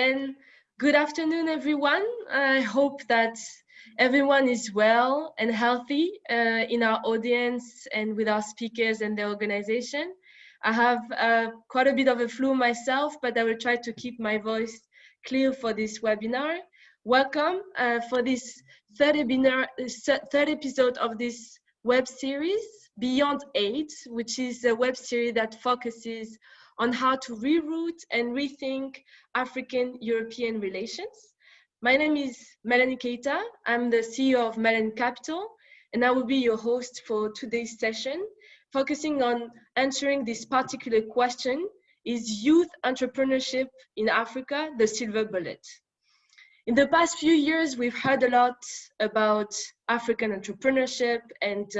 And good afternoon, everyone. I hope that everyone is well and healthy in our audience and with our speakers and the organization. I have quite a bit of a flu myself, but I will try to keep my voice clear for this webinar. Welcome for this third episode of this web series, Beyond AIDS, which is a web series that focuses on how to reroute and rethink African-European relations. My name is Melanie Keita. I'm the CEO of Melanie Capital, and I will be your host for today's session, focusing on answering this particular question: is youth entrepreneurship in Africa the silver bullet? In the past few years, we've heard a lot about African entrepreneurship and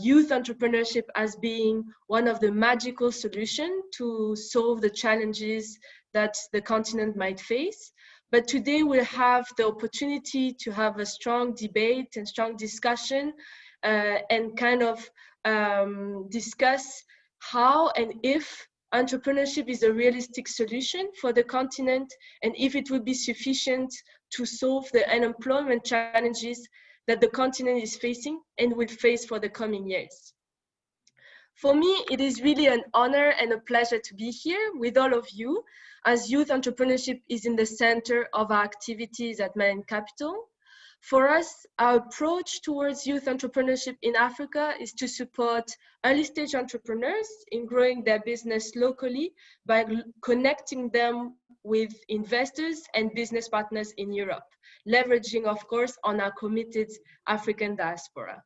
youth entrepreneurship as being one of the magical solutions to solve the challenges that the continent might face. But today we'll have the opportunity to have a strong debate and strong discussion and kind of discuss how and if entrepreneurship is a realistic solution for the continent, and if it will be sufficient to solve the unemployment challenges that the continent is facing and will face for the coming years. For me, it is really an honor and a pleasure to be here with all of you, as youth entrepreneurship is in the center of our activities at Melanie Capital. For us, our approach towards youth entrepreneurship in Africa is to support early-stage entrepreneurs in growing their business locally by connecting them with investors and business partners in Europe, leveraging, of course, on our committed African diaspora.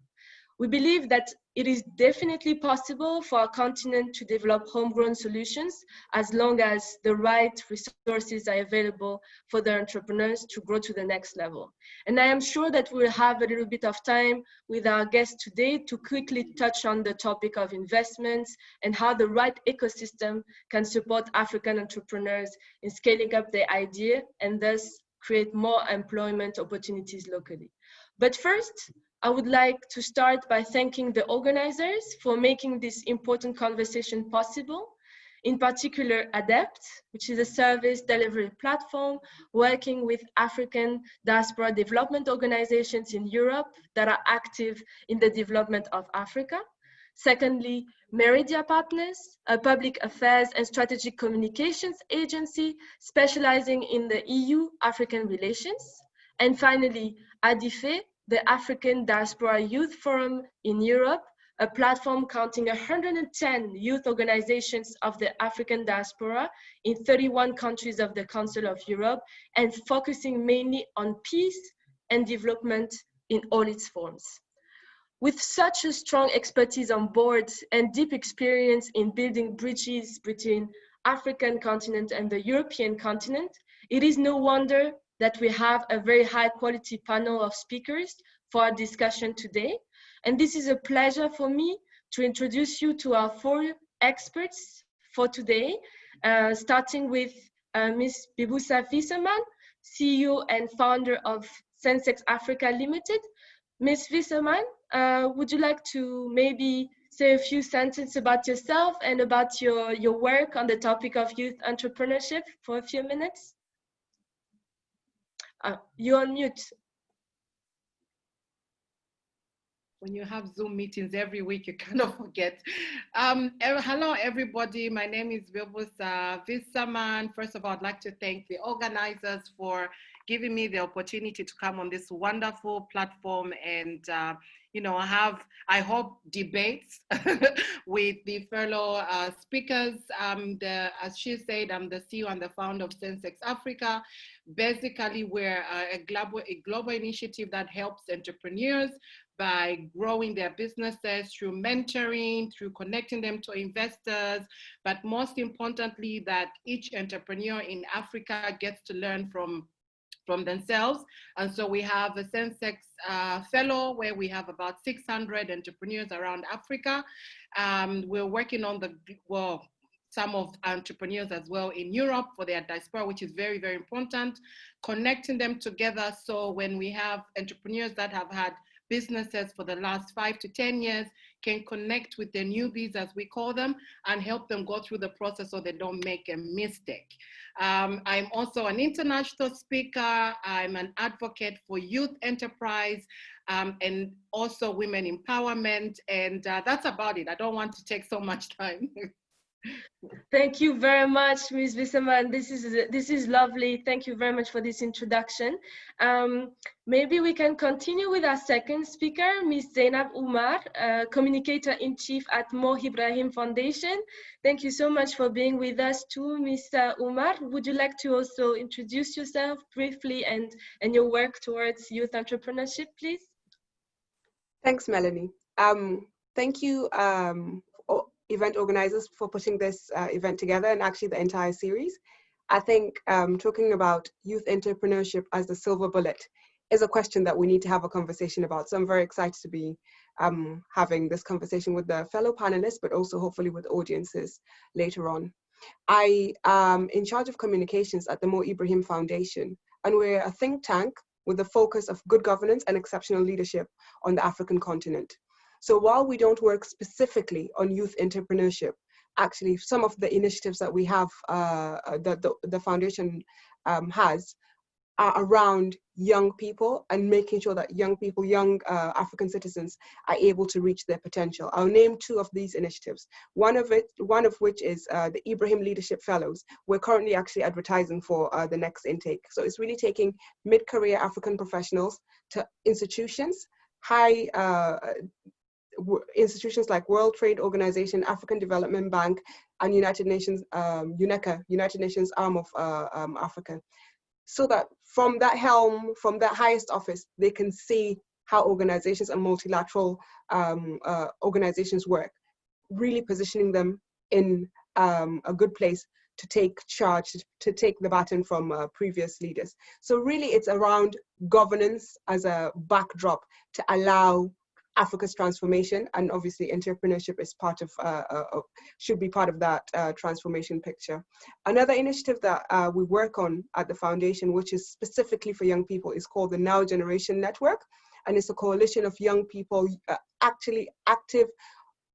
We believe that it is definitely possible for our continent to develop homegrown solutions as long as the right resources are available for the entrepreneurs to grow to the next level. And I am sure that we'll have a little bit of time with our guests today to quickly touch on the topic of investments and how the right ecosystem can support African entrepreneurs in scaling up their idea and thus create more employment opportunities locally. But first, I would like to start by thanking the organizers for making this important conversation possible, in particular ADEPT, which is a service delivery platform working with African diaspora development organizations in Europe that are active in the development of Africa. Secondly, MERIDIA Partners, a public affairs and strategic communications agency specializing in the EU-African relations. And finally, ADEPT, the African Diaspora Youth Forum in Europe, a platform counting 110 youth organizations of the African diaspora in 31 countries of the Council of Europe, and focusing mainly on peace and development in all its forms. With such a strong expertise on board and deep experience in building bridges between African continent and the European continent, it is no wonder that we have a very high quality panel of speakers for our discussion today. And this is a pleasure for me to introduce you to our four experts for today, starting with Ms. Bibusa Visserman, CEO and founder of Sensex Africa Limited. Ms. Visserman, would you like to maybe say a few sentences about yourself and about your work on the topic of youth entrepreneurship for a few minutes? You're on mute. When you have Zoom meetings every week, you kind of forget. Hello, everybody. My name is Bibusa Visserman. First of all, I'd like to thank the organizers for giving me the opportunity to come on this wonderful platform and have, I hope, debates with the fellow speakers. As she said, I'm the CEO and the founder of Sensex Africa. Basically, we're a global initiative that helps entrepreneurs by growing their businesses through mentoring, through connecting them to investors, but most importantly, that each entrepreneur in Africa gets to learn from themselves. And so we have a Sensex fellow where we have about 600 entrepreneurs around Africa. We're working on some of entrepreneurs as well in Europe for their diaspora, which is very, very important, connecting them together. So when we have entrepreneurs that have had businesses for the last 5 to 10 years can connect with the newbies, as we call them, and help them go through the process so they don't make a mistake. I'm also an international speaker. I'm an advocate for youth enterprise and also women empowerment. And that's about it. I don't want to take so much time. Thank you very much, Ms. Vissaman. This is lovely. Thank you very much for this introduction. Maybe we can continue with our second speaker, Ms. Zainab Umar, Communicator-in-Chief at Mo Ibrahim Foundation. Thank you so much for being with us too, Ms. Umar. Would you like to also introduce yourself briefly and your work towards youth entrepreneurship, please? Thanks, Melanie. Thank you, event organizers, for putting this event together, and actually the entire series. I think talking about youth entrepreneurship as the silver bullet is a question that we need to have a conversation about. So I'm very excited to be having this conversation with the fellow panelists, but also hopefully with audiences later on. I am in charge of communications at the Mo Ibrahim Foundation, and we're a think tank with the focus of good governance and exceptional leadership on the African continent. So while we don't work specifically on youth entrepreneurship, actually some of the initiatives that we have, the foundation has, are around young people and making sure that young people, young African citizens, are able to reach their potential. I'll name two of these initiatives. One of which is the Ibrahim Leadership Fellows. We're currently actually advertising for the next intake. So it's really taking mid-career African professionals to institutions, institutions like World Trade Organization, African Development Bank, and United Nations, UNECA, United Nations arm of Africa, so that from that helm, from that highest office, they can see how organizations and multilateral organizations work, really positioning them in a good place to take charge, to take the baton from previous leaders. So really it's around governance as a backdrop to allow Africa's transformation, and obviously entrepreneurship is part of, should be part of that transformation picture. Another initiative that we work on at the foundation, which is specifically for young people, is called the Now Generation Network, and it's a coalition of young people actually active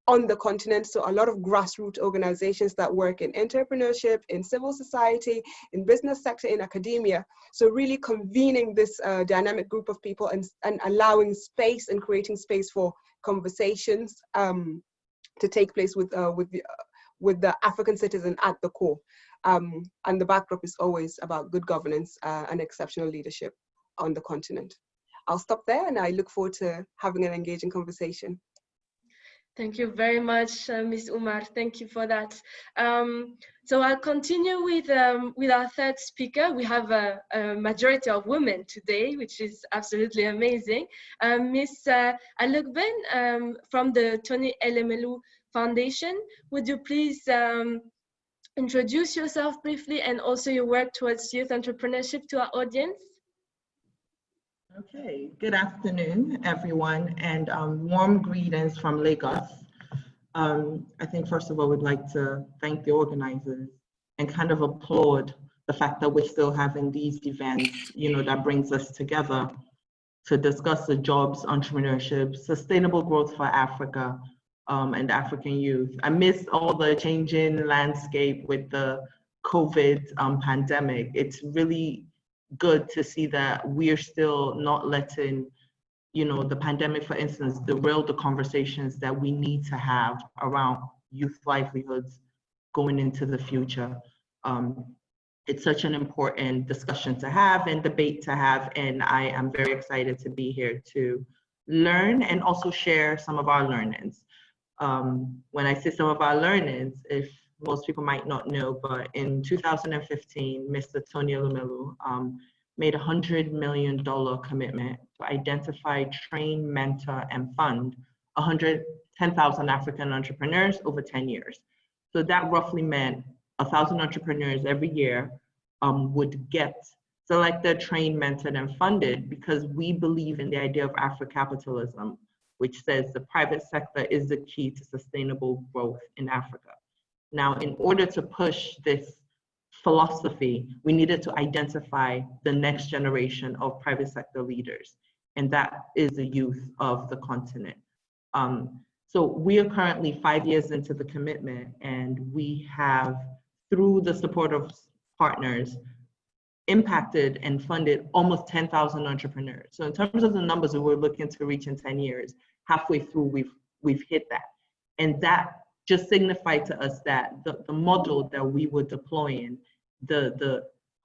on the continent. So a lot of grassroots organizations that work in entrepreneurship, in civil society, in business sector, in academia. So really convening this dynamic group of people and allowing space and creating space for conversations to take place with the African citizen at the core. And the backdrop is always about good governance and exceptional leadership on the continent. I'll stop there, and I look forward to having an engaging conversation. Thank you very much, Ms. Umar. Thank you for that. So I'll continue with our third speaker. We have a majority of women today, which is absolutely amazing. Ms. Alugben from the Tony Elemelu Foundation, would you please introduce yourself briefly and also your work towards youth entrepreneurship to our audience? Okay, good afternoon, everyone, and warm greetings from Lagos. I think first of all, we'd like to thank the organizers and kind of applaud the fact that we're still having these events, you know, that brings us together to discuss the jobs, entrepreneurship, sustainable growth for Africa and African youth. Amidst all the changing landscape with the COVID pandemic, it's really good to see that we're still not letting, you know, the pandemic, for instance, derail the conversations that we need to have around youth livelihoods going into the future. It's such an important discussion to have and debate to have, and I am very excited to be here to learn and also share some of our learnings. When I say some of our learnings, if most people might not know, but in 2015, Mr. Tony Elumelu made a $100 million commitment to identify, train, mentor, and fund 110,000 African entrepreneurs over 10 years. So that roughly meant 1,000 entrepreneurs every year would get selected, trained, mentored, and funded, because we believe in the idea of Afro-capitalism, which says the private sector is the key to sustainable growth in Africa. Now, in order to push this philosophy, we needed to identify the next generation of private sector leaders. and that is the youth of the continent. So we are currently 5 years into the commitment, and we have, through the support of partners, impacted and funded almost 10,000 entrepreneurs. So in terms of the numbers that we're looking to reach in 10 years, halfway through we've hit that. And that just signified to us that the model that we were deploying,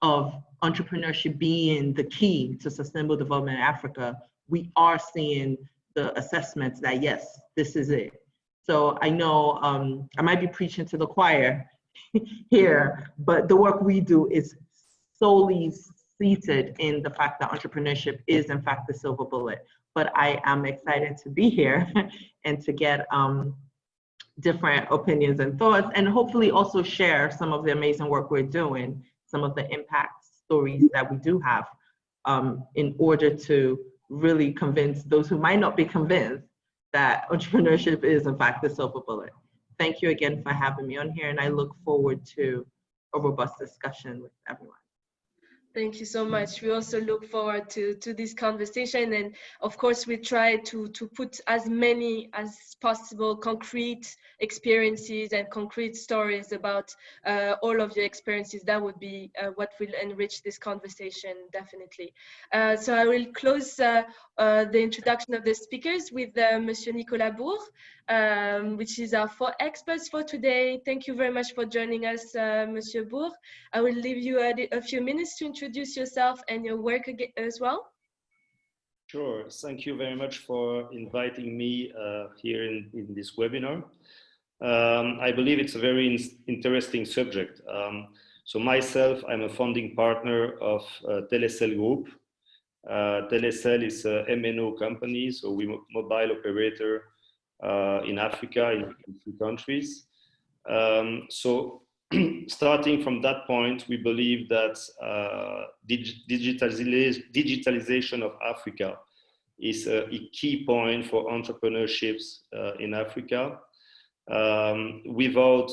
of entrepreneurship being the key to sustainable development in Africa, we are seeing the assessments that yes, this is it. So I know I might be preaching to the choir here, but the work we do is solely seated in the fact that entrepreneurship is in fact the silver bullet. But I am excited to be here and to get different opinions and thoughts, and hopefully also share some of the amazing work we're doing, some of the impact stories that we do have, in order to really convince those who might not be convinced that entrepreneurship is in fact the silver bullet. Thank you again for having me on here, and I look forward to a robust discussion with everyone. Thank you so much. We also look forward to this conversation, and of course we try to put as many as possible concrete experiences and concrete stories about all of your experiences. That would be what will enrich this conversation, definitely. So I will close the introduction of the speakers with Monsieur Nicolas Bourg, which is our 4 experts for today. Thank you very much for joining us, Monsieur Bourg. I will leave you a few minutes to introduce yourself and your work as well. Sure. Thank you very much for inviting me here in this webinar. I believe it's a very interesting subject. So myself, I'm a founding partner of Telecel Group. Telecel is a MNO company, so we're a mobile operator in Africa in 3 countries. So starting from that point, we believe that digitalization of Africa is a key point for entrepreneurships in Africa. Without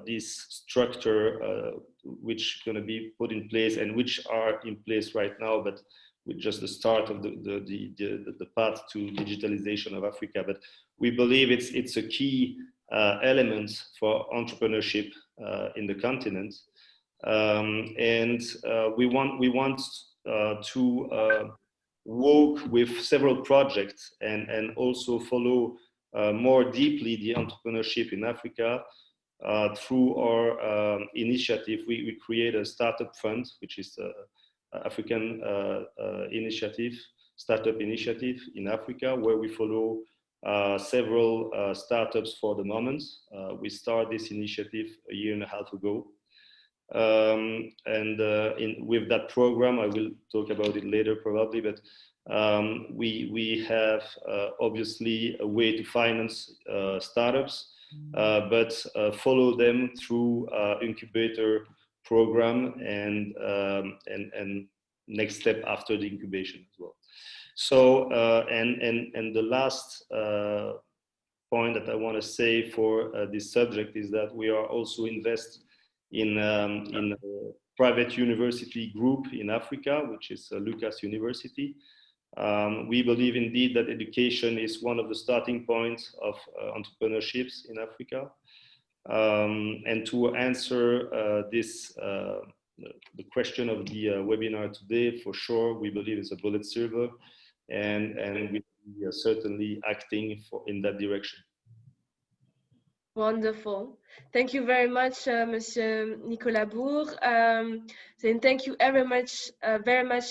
this structure, which is going to be put in place and which are in place right now, but with just the start of the path to digitalization of Africa. But we believe it's a key element for entrepreneurship in the continent, and we want to work with several projects and also follow more deeply the entrepreneurship in Africa through our initiative. We create a startup fund, which is the African startup initiative in Africa, where we follow several startups for the moment. We started this initiative a year and a half ago. With that program, I will talk about it later probably, but we have obviously a way to finance startups, but follow them through incubator program and next step after the incubation as well. So and the last point that I want to say for this subject is that we are also invest in a private university group in Africa, which is Lucas University. We believe indeed that education is one of the starting points of entrepreneurships in Africa. And to answer the question of the webinar today, for sure, we believe it's a bullet silver, and we are certainly acting in that direction. Wonderful. Thank you very much, Monsieur Nicolas Bourg. And thank you very much,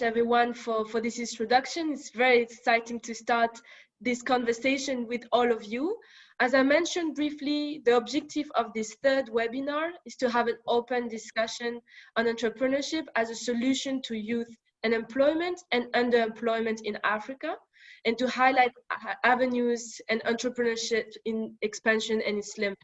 everyone, for this introduction. It's very exciting to start this conversation with all of you. As I mentioned briefly, the objective of this 3rd webinar is to have an open discussion on entrepreneurship as a solution to youth unemployment and underemployment in Africa, and to highlight avenues and entrepreneurship in expansion and its limits.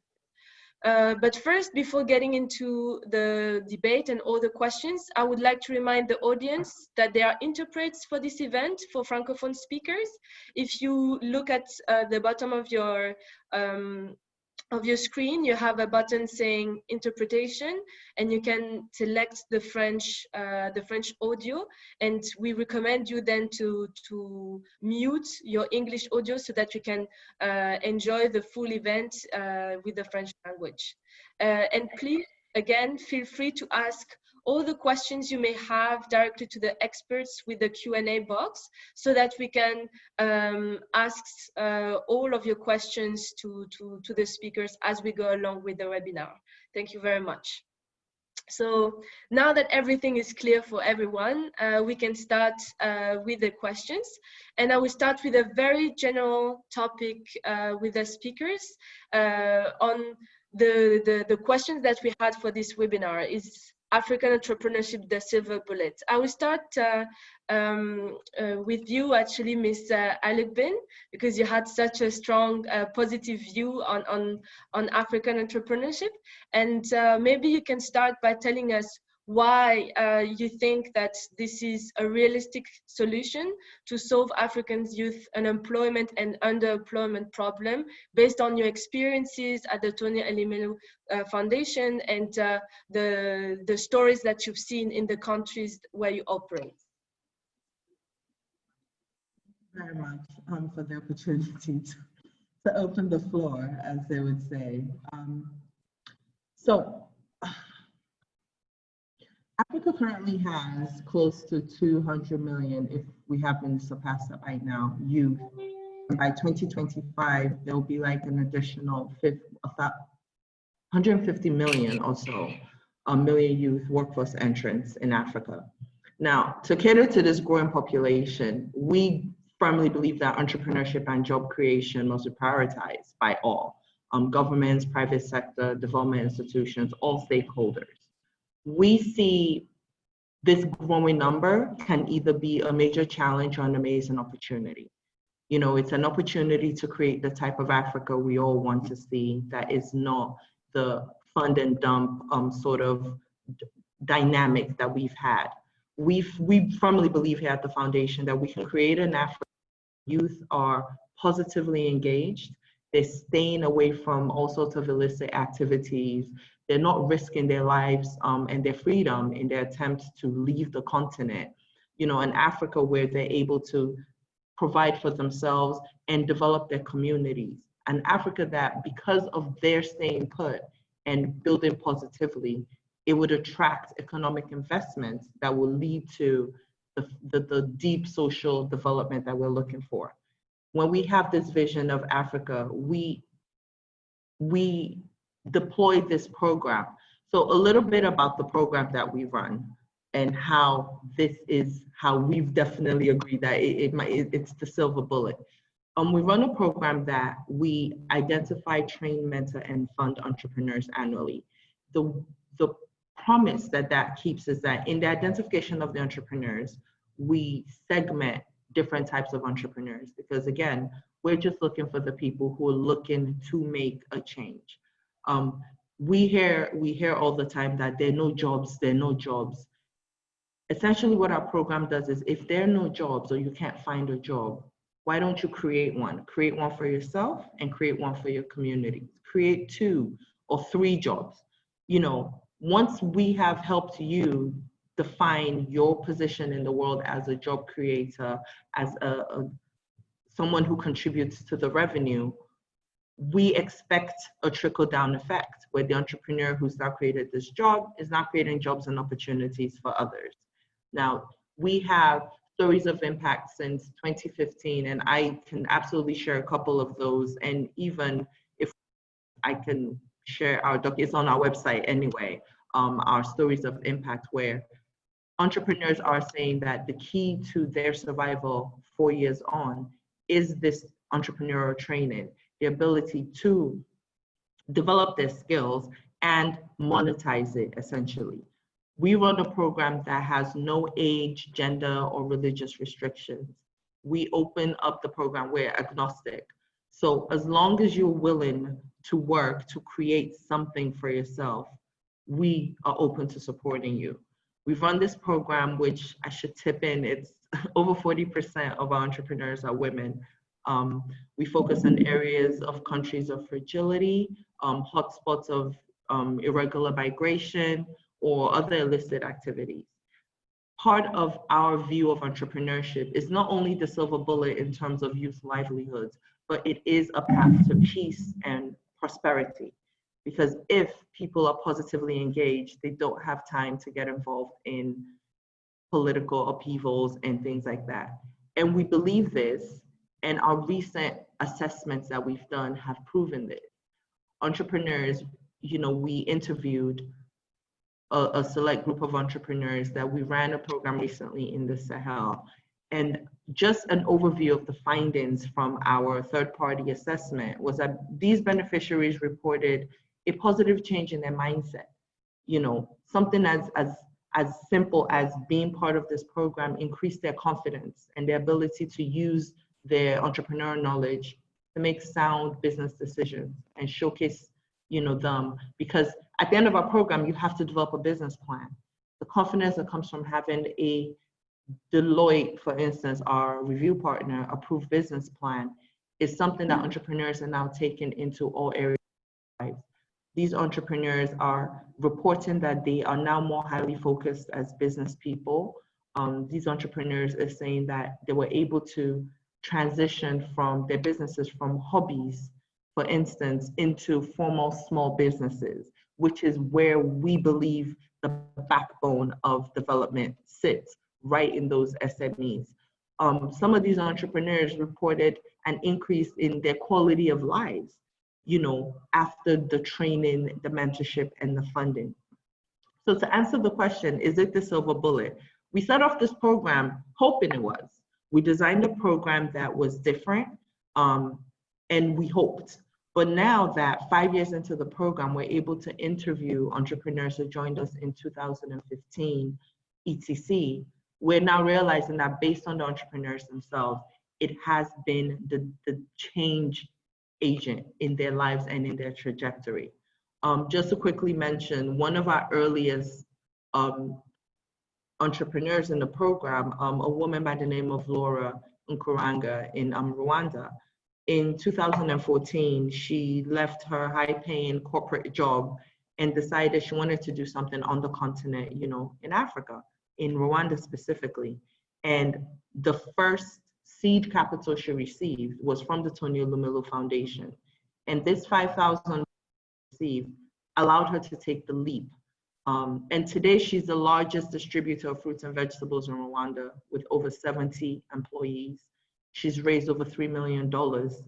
But first, before getting into the debate and all the questions, I would like to remind the audience that there are interprets for this event for Francophone speakers. If you look at the bottom of your of your screen, you have a button saying interpretation, and you can select the French audio. And we recommend you then to mute your English audio so that you can enjoy the full event with the French language. And please, again, feel free to ask all the questions you may have directly to the experts with the Q&A box, so that we can ask all of your questions to the speakers as we go along with the webinar. Thank you very much. So now that everything is clear for everyone, we can start with the questions. And I will start with a very general topic with the speakers on the questions that we had for this webinar. Is African entrepreneurship the silver bullet? I will start with you, actually, Ms. Alekbin, because you had such a strong positive view on African entrepreneurship. And maybe you can start by telling us why you think that this is a realistic solution to solve Africans' youth unemployment and underemployment problem, based on your experiences at the Tony Elumelu Foundation and the stories that you've seen in the countries where you operate. Very much for the opportunity to open the floor, as they would say. Africa currently has close to 200 million, if we haven't surpassed that right now, youth. And by 2025, there'll be like an additional 150 million or so, million youth workforce entrants in Africa. Now, to cater to this growing population, we firmly believe that entrepreneurship and job creation must be prioritized by all, governments, private sector, development institutions, all stakeholders. We see this growing number can either be a major challenge or an amazing opportunity. You know, it's an opportunity to create the type of Africa we all want to see, that is not the fund and dump sort of dynamic that we've had. We firmly believe here at the foundation that we can create an Africa where youth are positively engaged, they're staying away from all sorts of illicit activities, they're not risking their lives and their freedom in their attempts to leave the continent. You know, an Africa where they're able to provide for themselves and develop their communities. An Africa that, because of their staying put and building positively, it would attract economic investments that will lead to the deep social development that we're looking for. When we have this vision of Africa, we deploy this program. So a little bit about the program that we run and how this is how we've definitely agreed that it's the silver bullet. We run a program that we identify, train, mentor, and fund entrepreneurs annually. The promise that keeps is that in the identification of the entrepreneurs, we segment different types of entrepreneurs, because again, we're just looking for the people who are looking to make a change. We hear all the time that there are no jobs, there are no jobs. Essentially what our program does is, if there are no jobs or you can't find a job, why don't you create one? Create one for yourself and create one for your community. Create 2 or 3 jobs. You know, once we have helped you define your position in the world as a job creator, as someone who contributes to the revenue, we expect a trickle-down effect where the entrepreneur who's now created this job is now creating jobs and opportunities for others. Now, we have stories of impact since 2015, and I can absolutely share a couple of those. And even if I can share our doc, it's on our website anyway, our stories of impact, where entrepreneurs are saying that the key to their survival 4 years on is this entrepreneurial training, the ability to develop their skills and monetize it, essentially. We run a program that has no age, gender, or religious restrictions. We open up the program, we're agnostic. So as long as you're willing to work to create something for yourself, we are open to supporting you. We've run this program, which I should tip in, it's over 40% of our entrepreneurs are women. We focus on areas of countries of fragility, hotspots of irregular migration, or other illicit activities. Part of our view of entrepreneurship is not only the silver bullet in terms of youth livelihoods, but it is a path to peace and prosperity. Because if people are positively engaged, they don't have time to get involved in political upheavals and things like that. And we believe this, and our recent assessments that we've done have proven this. Entrepreneurs, we interviewed a select group of entrepreneurs that we ran a program recently in the Sahel. And just an overview of the findings from our third-party assessment was that these beneficiaries reported a positive change in their mindset. Something as simple as being part of this program increased their confidence and their ability to use their entrepreneurial knowledge to make sound business decisions and showcase them, because at the end of our program, you have to develop a business plan. The confidence that comes from having a Deloitte, for instance, our review partner, approved business plan is something that entrepreneurs are now taking into all areas of life. These entrepreneurs are reporting that they are now more highly focused as business people. These entrepreneurs are saying that they were able to transition from their businesses from hobbies, for instance, into formal small businesses, which is where we believe the backbone of development sits, right in those SMEs. Some of these entrepreneurs reported an increase in their quality of lives, after the training, the mentorship, and the funding. So to answer the question, is it the silver bullet? We set off this program hoping it was. We designed a program that was different, and we hoped. But now that 5 years into the program, we're able to interview entrepreneurs who joined us in 2015, etc. We're now realizing that based on the entrepreneurs themselves, it has been the change agent in their lives and in their trajectory. Just to quickly mention, one of our earliest entrepreneurs in the program, a woman by the name of Laura Nkuranga in Rwanda. In 2014, she left her high-paying corporate job and decided she wanted to do something on the continent, in Africa, in Rwanda specifically. And the first seed capital she received was from the Tony Elumelu Foundation. And this 5,000 received allowed her to take the leap. And today she's the largest distributor of fruits and vegetables in Rwanda with over 70 employees. She's raised over $3 million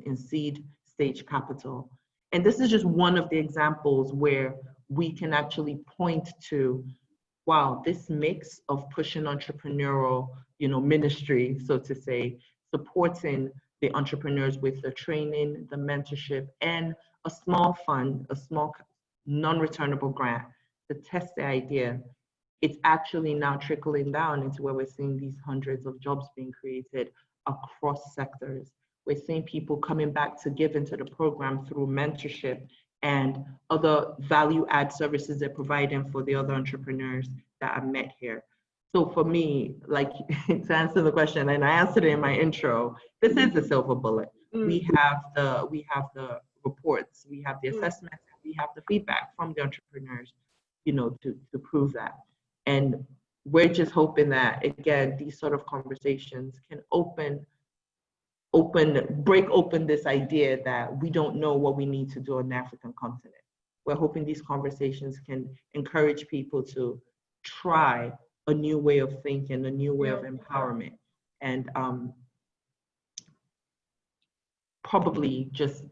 in seed stage capital. And this is just one of the examples where we can actually point to, wow, this mix of pushing entrepreneurial, ministry, so to say, supporting the entrepreneurs with the training, the mentorship, and a small fund, a small non-returnable grant to test the idea. It's actually now trickling down into where we're seeing these hundreds of jobs being created across sectors. We're seeing people coming back to give into the program through mentorship and other value add services they're providing for the other entrepreneurs that I met here. So for me, like to answer the question, and I answered it in my intro, this is the silver bullet. We have the reports, we have the assessments, we have the feedback from the entrepreneurs, to prove that. And we're just hoping that, again, these sort of conversations can break open this idea that we don't know what we need to do on the African continent. We're hoping these conversations can encourage people to try a new way of thinking, a new way of empowerment, and probably just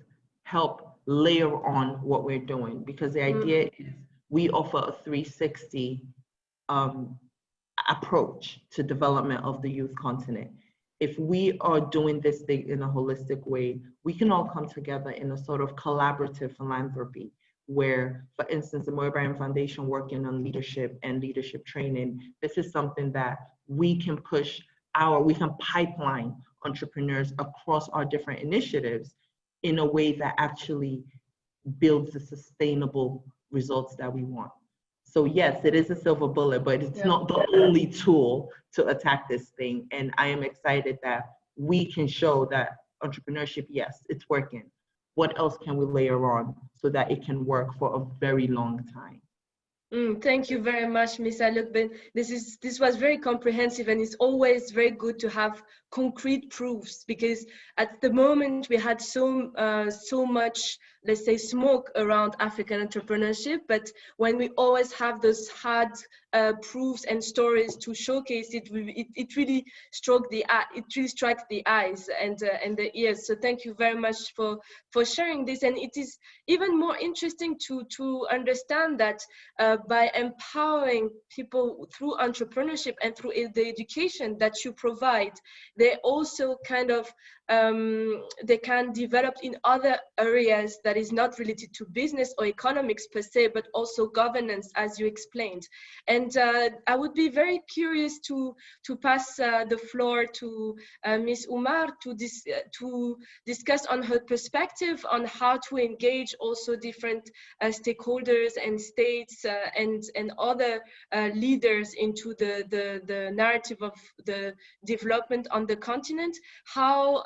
help layer on what we're doing, because the idea is we offer a 360 approach to development of the youth continent. If we are doing this thing in a holistic way, we can all come together in a sort of collaborative philanthropy where, for instance, the MERIDIA Foundation working on leadership and leadership training, this is something that we can we can pipeline entrepreneurs across our different initiatives in a way that actually builds the sustainable results that we want. So yes, it is a silver bullet, but it's not the only tool to attack this thing. And I am excited that we can show that entrepreneurship, yes, it's working. What else can we layer on so that it can work for a very long time? Thank you very much, Ms. Alukben. This was very comprehensive, and it's always very good to have concrete proofs, because at the moment we had so much, let's say, smoke around African entrepreneurship, but when we always have those hard proofs and stories to showcase it, it really strikes the eyes and the ears. So thank you very much for sharing this. And it is even more interesting to understand that by empowering people through entrepreneurship and through the education that you provide, they also kind of they can develop in other areas that is not related to business or economics per se, but also governance, as you explained. And I would be very curious to pass the floor to Ms. Umar to discuss on her perspective on how to engage also different stakeholders and states and other leaders into the narrative of the development on the continent, how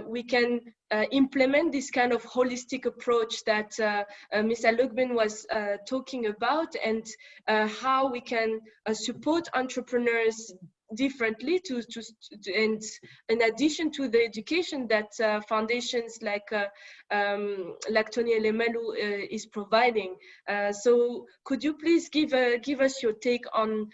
we can implement this kind of holistic approach that Ms. Alukben was talking about, and how we can support entrepreneurs differently and in addition to the education that foundations like Tony Elemelu is providing. So could you please give us your take on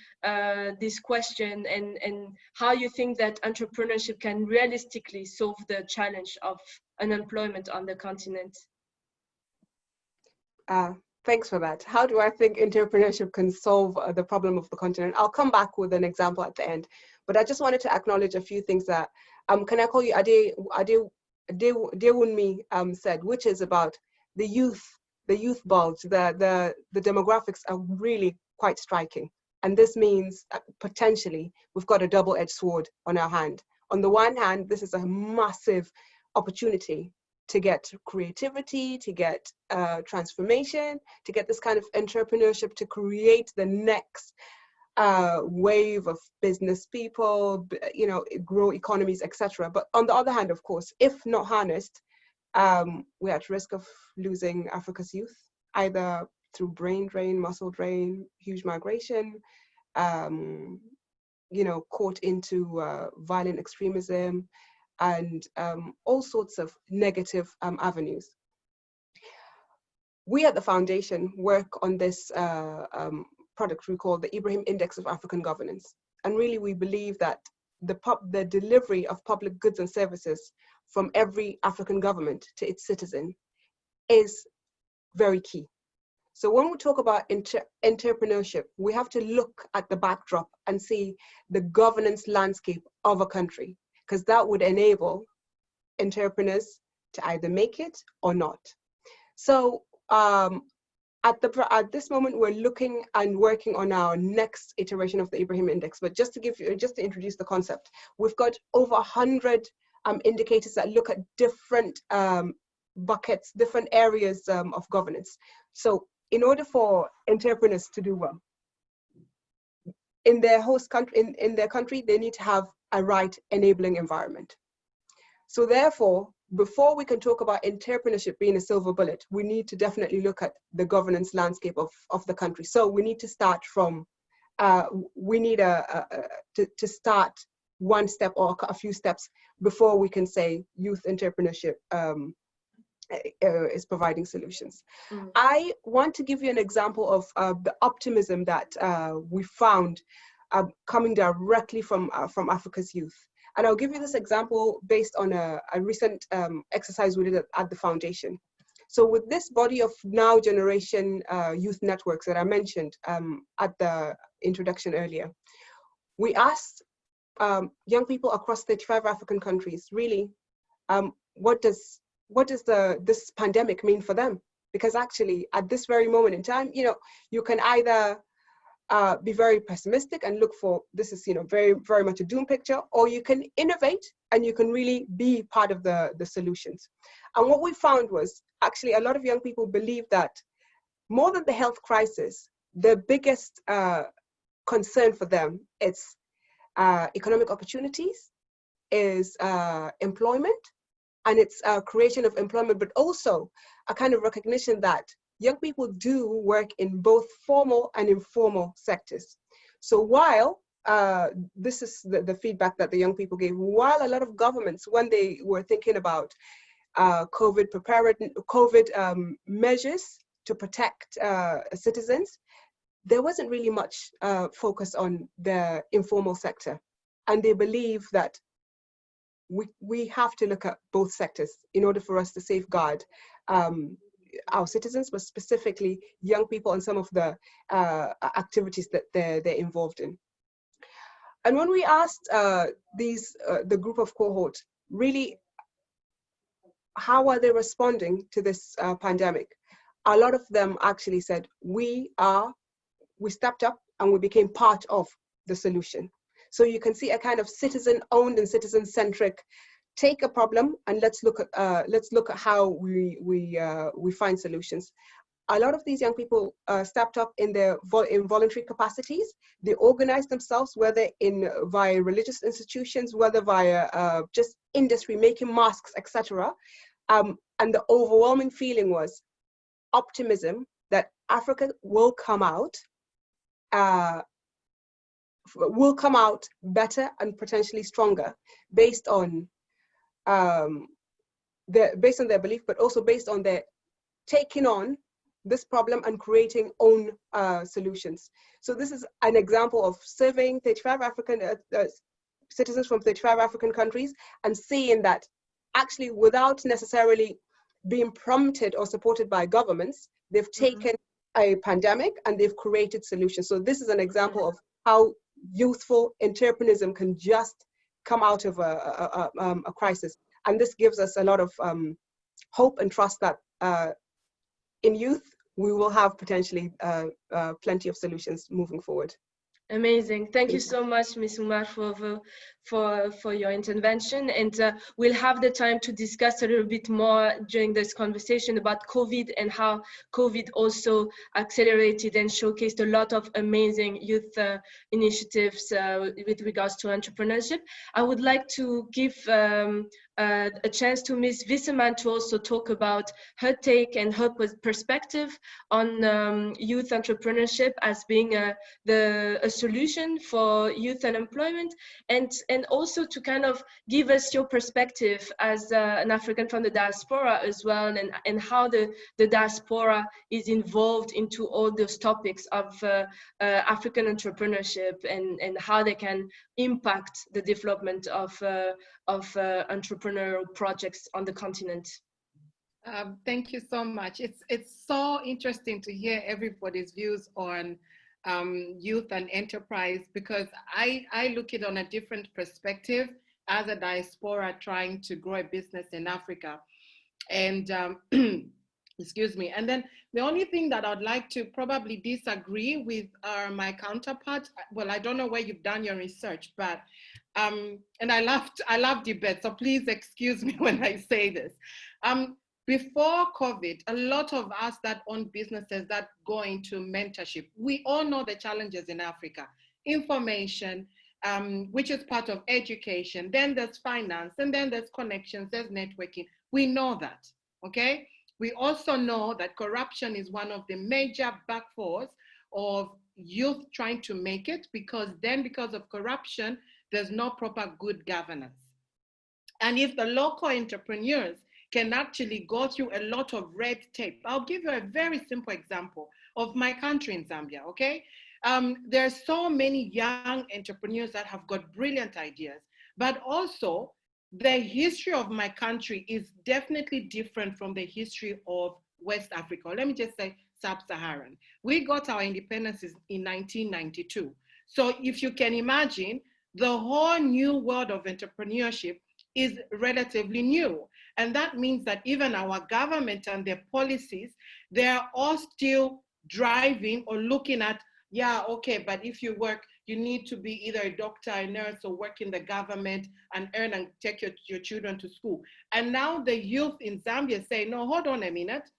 this question and how you think that entrepreneurship can realistically solve the challenge of unemployment on the continent? Thanks for that. How do I think entrepreneurship can solve the problem of the continent? I'll come back with an example at the end, but I just wanted to acknowledge a few things that, can I call you Adewunmi said, which is about the youth bulge. The demographics are really quite striking. And this means potentially we've got a double-edged sword on our hand. On the one hand, this is a massive opportunity to get creativity, to get transformation, to get this kind of entrepreneurship to create the next wave of business people, grow economies, etc. But on the other hand, of course, if not harnessed, we're at risk of losing Africa's youth, either through brain drain, muscle drain, huge migration, caught into violent extremism, and all sorts of negative avenues. We at the foundation work on this product we call the Ibrahim Index of African Governance. And really we believe that the delivery of public goods and services from every African government to its citizen is very key. So when we talk about entrepreneurship, we have to look at the backdrop and see the governance landscape of a country, because that would enable entrepreneurs to either make it or not. So at this moment, we're looking and working on our next iteration of the Ibrahim Index. But just to introduce the concept, we've got over 100 indicators that look at different buckets, different areas of governance. So in order for entrepreneurs to do well in their host country, in their country, they need to have a right enabling environment. So therefore, before we can talk about entrepreneurship being a silver bullet, we need to definitely look at the governance landscape of the country. So we need to start from, we need to start one step or a few steps before we can say youth entrepreneurship is providing solutions. I want to give you an example of the optimism that we found coming directly from Africa's youth. And I'll give you this example based on a recent exercise we did at the foundation. So with this body of now generation youth networks that I mentioned at the introduction earlier, we asked young people across 35 African countries, really, what does this pandemic mean for them? Because actually at this very moment in time, you can either be very pessimistic and look for this is very, very much a doom picture, or you can innovate and you can really be part of the solutions. And what we found was actually a lot of young people believe that more than the health crisis, the biggest concern for them is economic opportunities, is employment, and it's creation of employment, but also a kind of recognition that young people do work in both formal and informal sectors. So while this is the feedback that the young people gave, while a lot of governments, when they were thinking about COVID measures to protect citizens, there wasn't really much focus on the informal sector. And they believe that we have to look at both sectors in order for us to safeguard our citizens, but specifically young people and some of the activities that they're involved in. And when we asked the group of cohort, really, how are they responding to this pandemic? A lot of them actually said, we stepped up and we became part of the solution. So you can see a kind of citizen-owned and citizen-centric, take a problem and let's look at how we find solutions. A lot of these young people stepped up in voluntary capacities. They organized themselves, whether via religious institutions, whether via just industry, making masks, etc. And the overwhelming feeling was optimism that Africa will come out better and potentially stronger, based on their belief, but also based on their taking on this problem and creating own solutions. So this is an example of surveying 35 African citizens from 35 African countries and seeing that actually, without necessarily being prompted or supported by governments, they've taken a pandemic and they've created solutions. So this is an example of how youthful entrepreneurship can just come out of a crisis. And this gives us a lot of hope and trust that in youth, we will have potentially plenty of solutions moving forward. Amazing. Thank you so much, Ms. Umar, for your intervention. And we'll have the time to discuss a little bit more during this conversation about COVID and how COVID also accelerated and showcased a lot of amazing youth initiatives with regards to entrepreneurship. I would like to give a chance to Ms. Wisseman to also talk about her take and her perspective on youth entrepreneurship as being a solution for youth unemployment, and also to kind of give us your perspective as an African from the diaspora as well, and how the diaspora is involved into all those topics of African entrepreneurship and how they can impact the development of entrepreneurial projects on the continent. Thank you so much. It's so interesting to hear everybody's views on youth and enterprise, because I look at it on a different perspective as a diaspora trying to grow a business in Africa. And excuse me. And then the only thing that I'd like to probably disagree with my counterpart, well, I don't know where you've done your research, but and I love debate, so please excuse me when I say this. Before COVID, a lot of us that own businesses that go into mentorship, we all know the challenges in Africa. Information, which is part of education, then there's finance, and then there's connections, there's networking. We know that, okay? We also know that corruption is one of the major backfalls of youth trying to make it, because of corruption, there's no proper good governance. And if the local entrepreneurs can actually go through a lot of red tape. I'll give you a very simple example of my country in Zambia, okay? There are so many young entrepreneurs that have got brilliant ideas, but also the history of my country is definitely different from the history of West Africa. Let me just say Sub-Saharan. We got our independence in 1992. So if you can imagine, the whole new world of entrepreneurship is relatively new. And that means that even our government and their policies, they're all still driving or looking at, yeah, okay, but if you work, you need to be either a doctor, a nurse, or work in the government and earn and take your children to school. And now the youth in Zambia say, no, hold on a minute.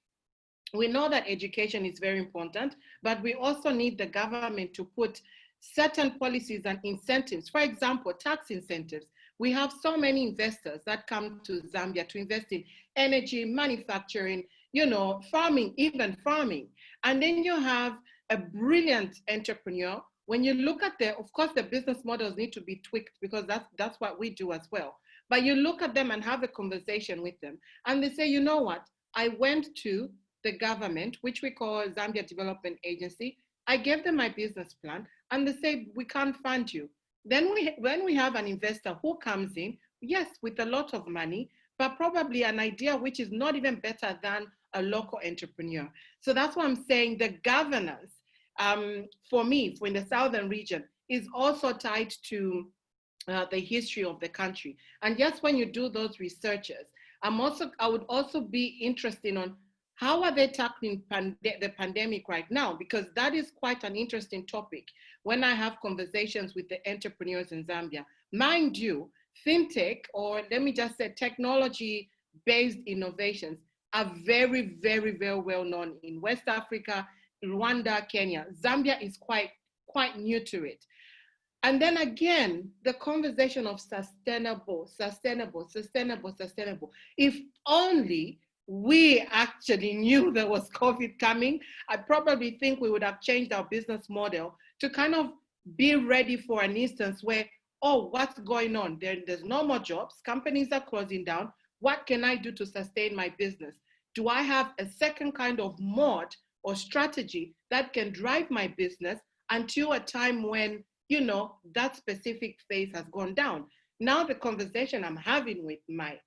We know that education is very important, but we also need the government to put certain policies and incentives. For example, tax incentives. We have so many investors that come to Zambia to invest in energy, manufacturing, you know, farming, even farming. And then you have a brilliant entrepreneur. When you look at of course, the business models need to be tweaked because that's what we do as well. But you look at them and have a conversation with them and they say, you know what? I went to the government, which we call Zambia Development Agency. I gave them my business plan and they say, we can't fund you. Then when we have an investor who comes in, yes, with a lot of money, but probably an idea which is not even better than a local entrepreneur. So that's why I'm saying the governance, for me, in the southern region, is also tied to the history of the country. And just when you do those researches, I would also be interested on how are they tackling the pandemic right now? Because that is quite an interesting topic when I have conversations with the entrepreneurs in Zambia. Mind you, fintech, or let me just say technology-based innovations are very, very, very well known in West Africa, Rwanda, Kenya. Zambia is quite new to it. And then again, the conversation of sustainable. If only we actually knew there was COVID coming, I probably think we would have changed our business model to kind of be ready for an instance where, oh, what's going on? There's no more jobs, companies are closing down. What can I do to sustain my business? Do I have a second kind of mode or strategy that can drive my business until a time when, you know, that specific phase has gone down? Now the conversation I'm having with my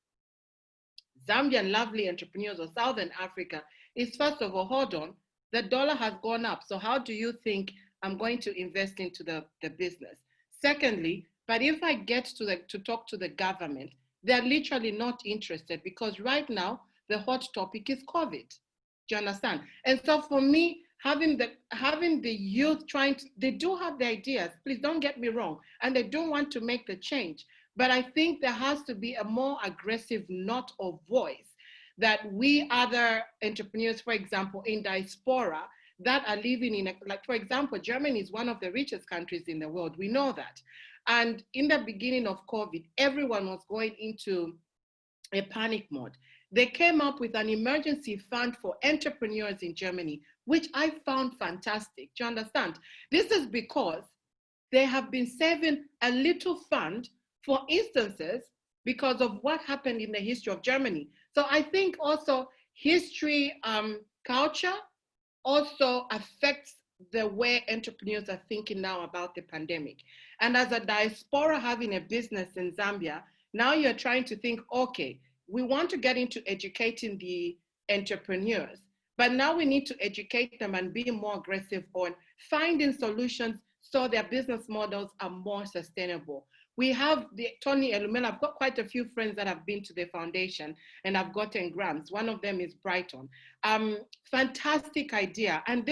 Zambian lovely entrepreneurs or Southern Africa is, first of all, hold on, the dollar has gone up. So how do you think I'm going to invest into the business? Secondly, but if I get to talk to the government, they're literally not interested because right now the hot topic is COVID. Do you understand? And so for me, having the youth they do have the ideas, please don't get me wrong, and they do want to make the change. But I think there has to be a more aggressive note of voice that we other entrepreneurs, for example, in diaspora that are living in, like for example, Germany is one of the richest countries in the world. We know that. And in the beginning of COVID, everyone was going into a panic mode. They came up with an emergency fund for entrepreneurs in Germany, which I found fantastic. Do you understand? This is because they have been saving a little fund for instances because of what happened in the history of Germany. So I think also history, culture also affects the way entrepreneurs are thinking now about the pandemic. And as a diaspora having a business in Zambia, now you're trying to think, okay, we want to get into educating the entrepreneurs, but now we need to educate them and be more aggressive on finding solutions so their business models are more sustainable. We have Tony Elumela. I've got quite a few friends that have been to the foundation and I've gotten grants. One of them is Brighton. Fantastic idea. And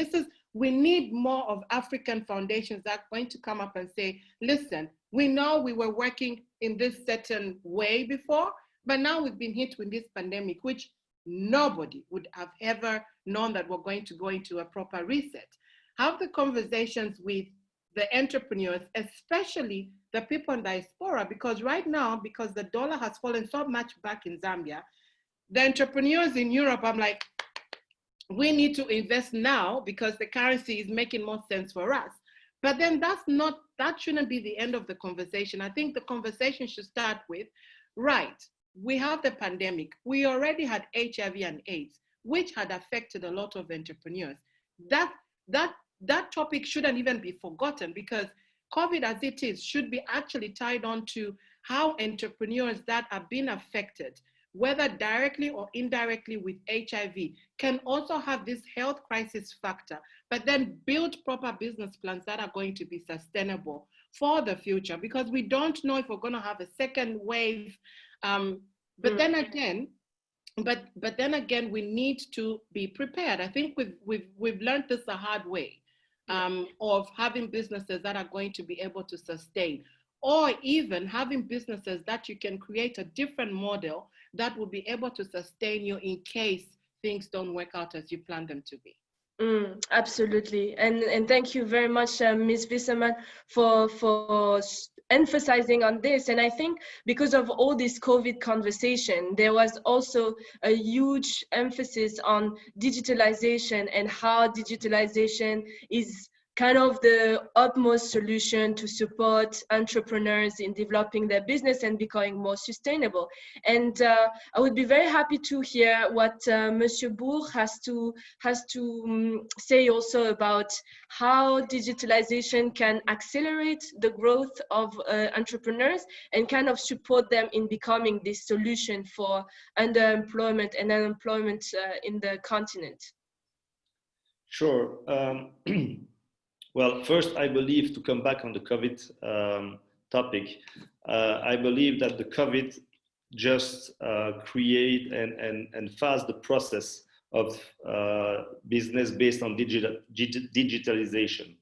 we need more of African foundations that are going to come up and say, listen, we know we were working in this certain way before, but now we've been hit with this pandemic, which nobody would have ever known that we're going to go into a proper reset. Have the conversations with the entrepreneurs, especially the people in diaspora, because right now, because the dollar has fallen so much back in Zambia, the entrepreneurs in Europe, I'm like, we need to invest now because the currency is making more sense for us. But then that shouldn't be the end of the conversation. I think the conversation should start with, right, we have the pandemic. We already had HIV and AIDS, which had affected a lot of entrepreneurs. That topic shouldn't even be forgotten because COVID as it is should be actually tied on to how entrepreneurs that are being affected, whether directly or indirectly with HIV, can also have this health crisis factor, but then build proper business plans that are going to be sustainable for the future, because we don't know if we're going to have a second wave. But then again, we need to be prepared. I think we've learned this the hard way, of having businesses that are going to be able to sustain, or even having businesses that you can create a different model that will be able to sustain you in case things don't work out as you plan them to be. Absolutely, and thank you very much, Ms. Wisserman, for emphasizing on this. And I think because of all this COVID conversation, there was also a huge emphasis on digitalization and how digitalization is kind of the utmost solution to support entrepreneurs in developing their business and becoming more sustainable. And I would be very happy to hear what Monsieur Bourg has to say also about how digitalization can accelerate the growth of entrepreneurs and kind of support them in becoming this solution for underemployment and unemployment in the continent. Sure. Well, first, I believe, to come back on the COVID topic, I believe that the COVID just create and fast the process of business based on digitalization.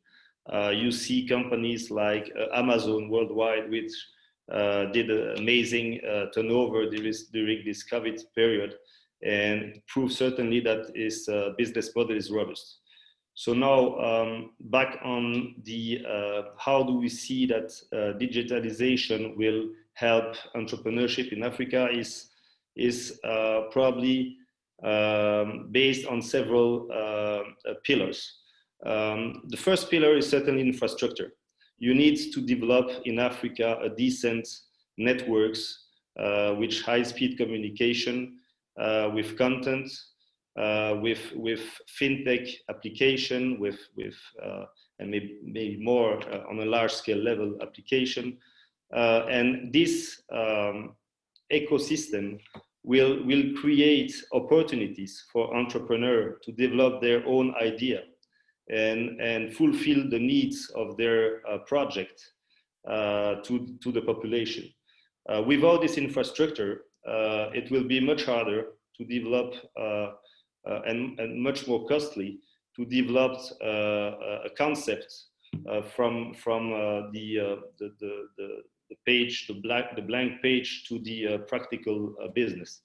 You see companies like Amazon worldwide, which did an amazing turnover during this COVID period, and prove certainly that its business model is robust. So now back on the how do we see that digitalization will help entrepreneurship in Africa is probably based on several pillars. The first pillar is certainly infrastructure. You need to develop in Africa a decent networks with high-speed communication, with content, with fintech application, and maybe more on a large-scale level application, and this ecosystem will create opportunities for entrepreneurs to develop their own idea and fulfill the needs of their project to the population. Without this infrastructure, it will be much harder to develop and much more costly to develop a concept from the page, the blank page, to the practical business.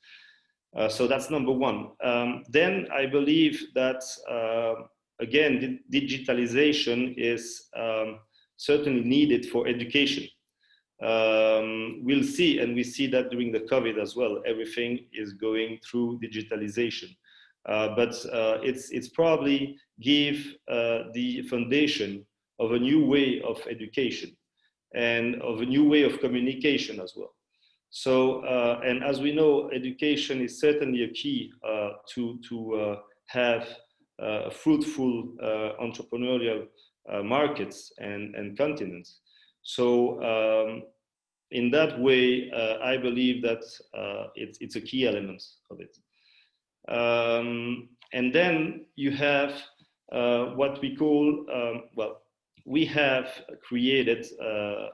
So that's number one. Then I believe that again, digitalization is certainly needed for education. We'll see, and we see that during the COVID as well, everything is going through digitalization. But it's probably give the foundation of a new way of education and of a new way of communication as well. So, and as we know, education is certainly a key to have fruitful entrepreneurial markets and continents. So in that way, I believe that it's a key element of it. And then you have what we call, well, we have created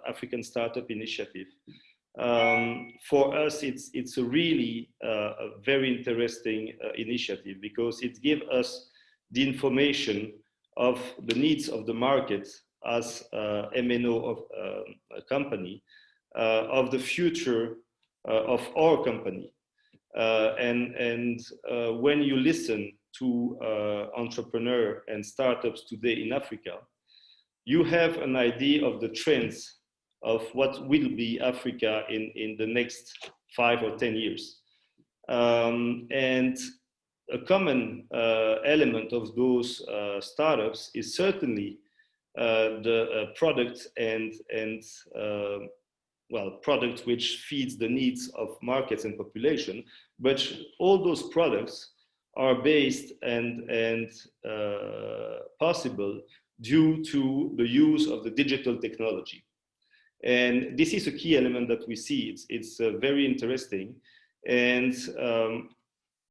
African Startup Initiative. For us, it's a really a very interesting initiative, because it gives us the information of the needs of the market as MNO of a company, of the future of our company. And when you listen to entrepreneurs and startups today in Africa, you have an idea of the trends of what will be Africa in the next 5 or 10 years. And a common element of those startups is certainly the product and well, product which feeds the needs of markets and population, but all those products are based and possible due to the use of the digital technology. And this is a key element that we see. It's very interesting. And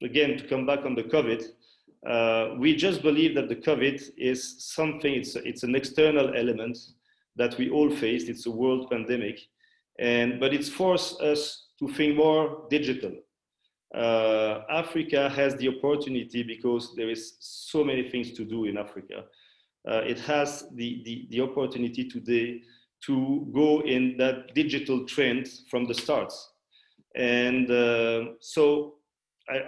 again, to come back on the COVID, we just believe that the COVID is something, it's an external element that we all faced. It's a world pandemic, but it's forced us to think more digital. Africa has the opportunity, because there is so many things to do in Africa. It has the opportunity today to go in that digital trend from the start. And so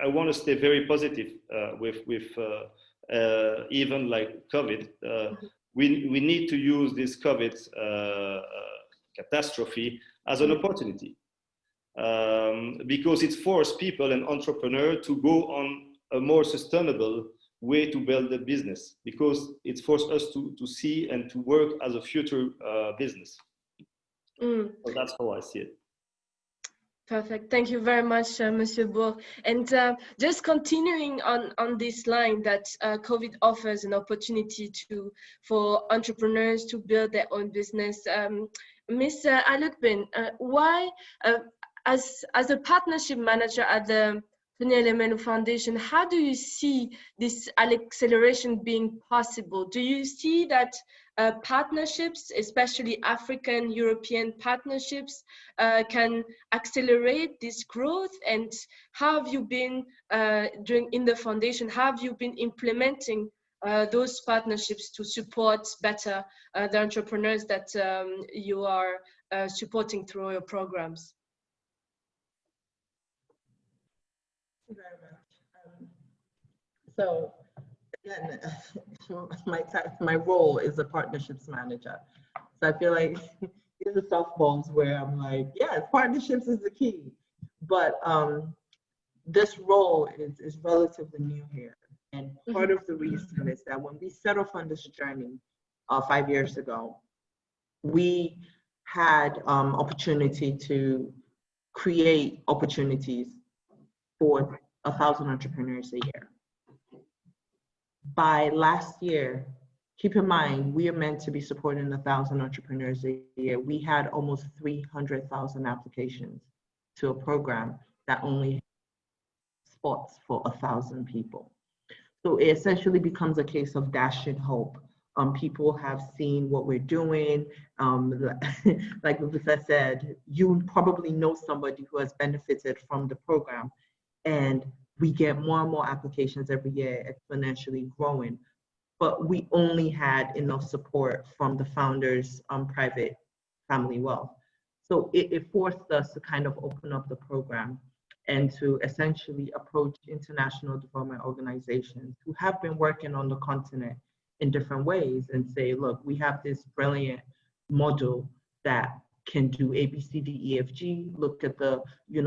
I want to stay very positive with even like COVID, we need to use this COVID catastrophe as an opportunity, because it forced people and entrepreneurs to go on a more sustainable way to build a business, because it forced us to see and to work as a future business. So that's how I see it. Perfect. Thank you very much, Monsieur Bourg. And just continuing on this line that COVID offers an opportunity for entrepreneurs to build their own business. Ms. Alukbin, why, as a partnership manager at the Tony Elumelu Foundation, how do you see this acceleration being possible? Do you see that partnerships, especially African European partnerships, can accelerate this growth? And how have you been in the foundation? How have you been implementing those partnerships to support better the entrepreneurs that you are supporting through your programs? Thank you very much. So again, my role is a partnerships manager. So I feel like these are softballs where I'm like, yes, partnerships is the key. But this role is relatively new here. And part of the reason is that when we set off on this journey 5 years ago, we had opportunity to create opportunities for 1,000 entrepreneurs a year. By last year, keep in mind, we are meant to be supporting 1,000 entrepreneurs a year. We had almost 300,000 applications to a program that only had spots for 1,000 people. So it essentially becomes a case of dashing hope. People have seen what we're doing. Like Vivisa said, you probably know somebody who has benefited from the program. And we get more and more applications every year, exponentially growing. But we only had enough support from the founders' private family wealth. So it forced us to kind of open up the program and to essentially approach international development organizations who have been working on the continent in different ways and say, look, we have this brilliant model that can do A, B, C, D, E, F, G, look at the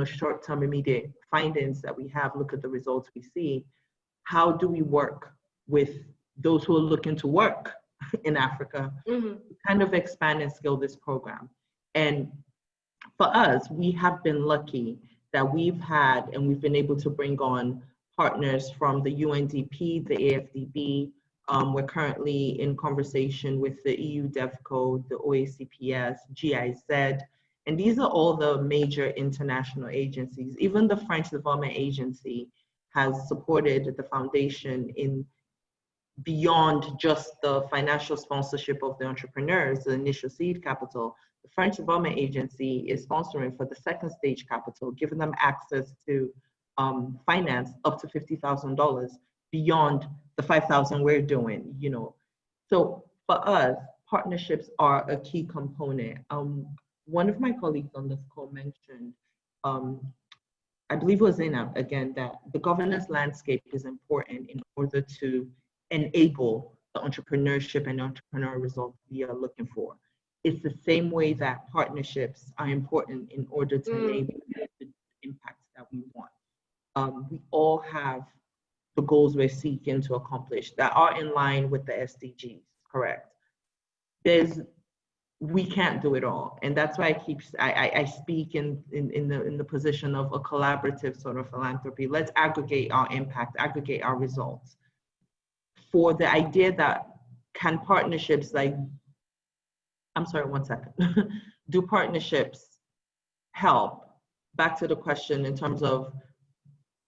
short-term immediate findings that we have, look at the results we see. How do we work with those who are looking to work in Africa, kind of expand and scale this program? And for us, we have been lucky that we've been able to bring on partners from the UNDP, the AFDB. We're currently in conversation with the EU DevCo, the OACPS, GIZ, and these are all the major international agencies. Even the French Development Agency has supported the foundation in beyond just the financial sponsorship of the entrepreneurs, the initial seed capital. The French Development Agency is sponsoring for the second stage capital, giving them access to finance up to $50,000 beyond the 5,000 we're doing, So for us, partnerships are a key component. One of my colleagues on this call mentioned, I believe it was Zainab again, that the governance landscape is important in order to enable the entrepreneurship and entrepreneurial results we are looking for. It's the same way that partnerships are important in order to enable the impacts that we want. We all have the goals we're seeking to accomplish that are in line with the SDGs, correct? We can't do it all. And that's why I speak in the position of a collaborative sort of philanthropy. Let's aggregate our impact, aggregate our results. For the idea that can partnerships do partnerships help? Back to the question in terms of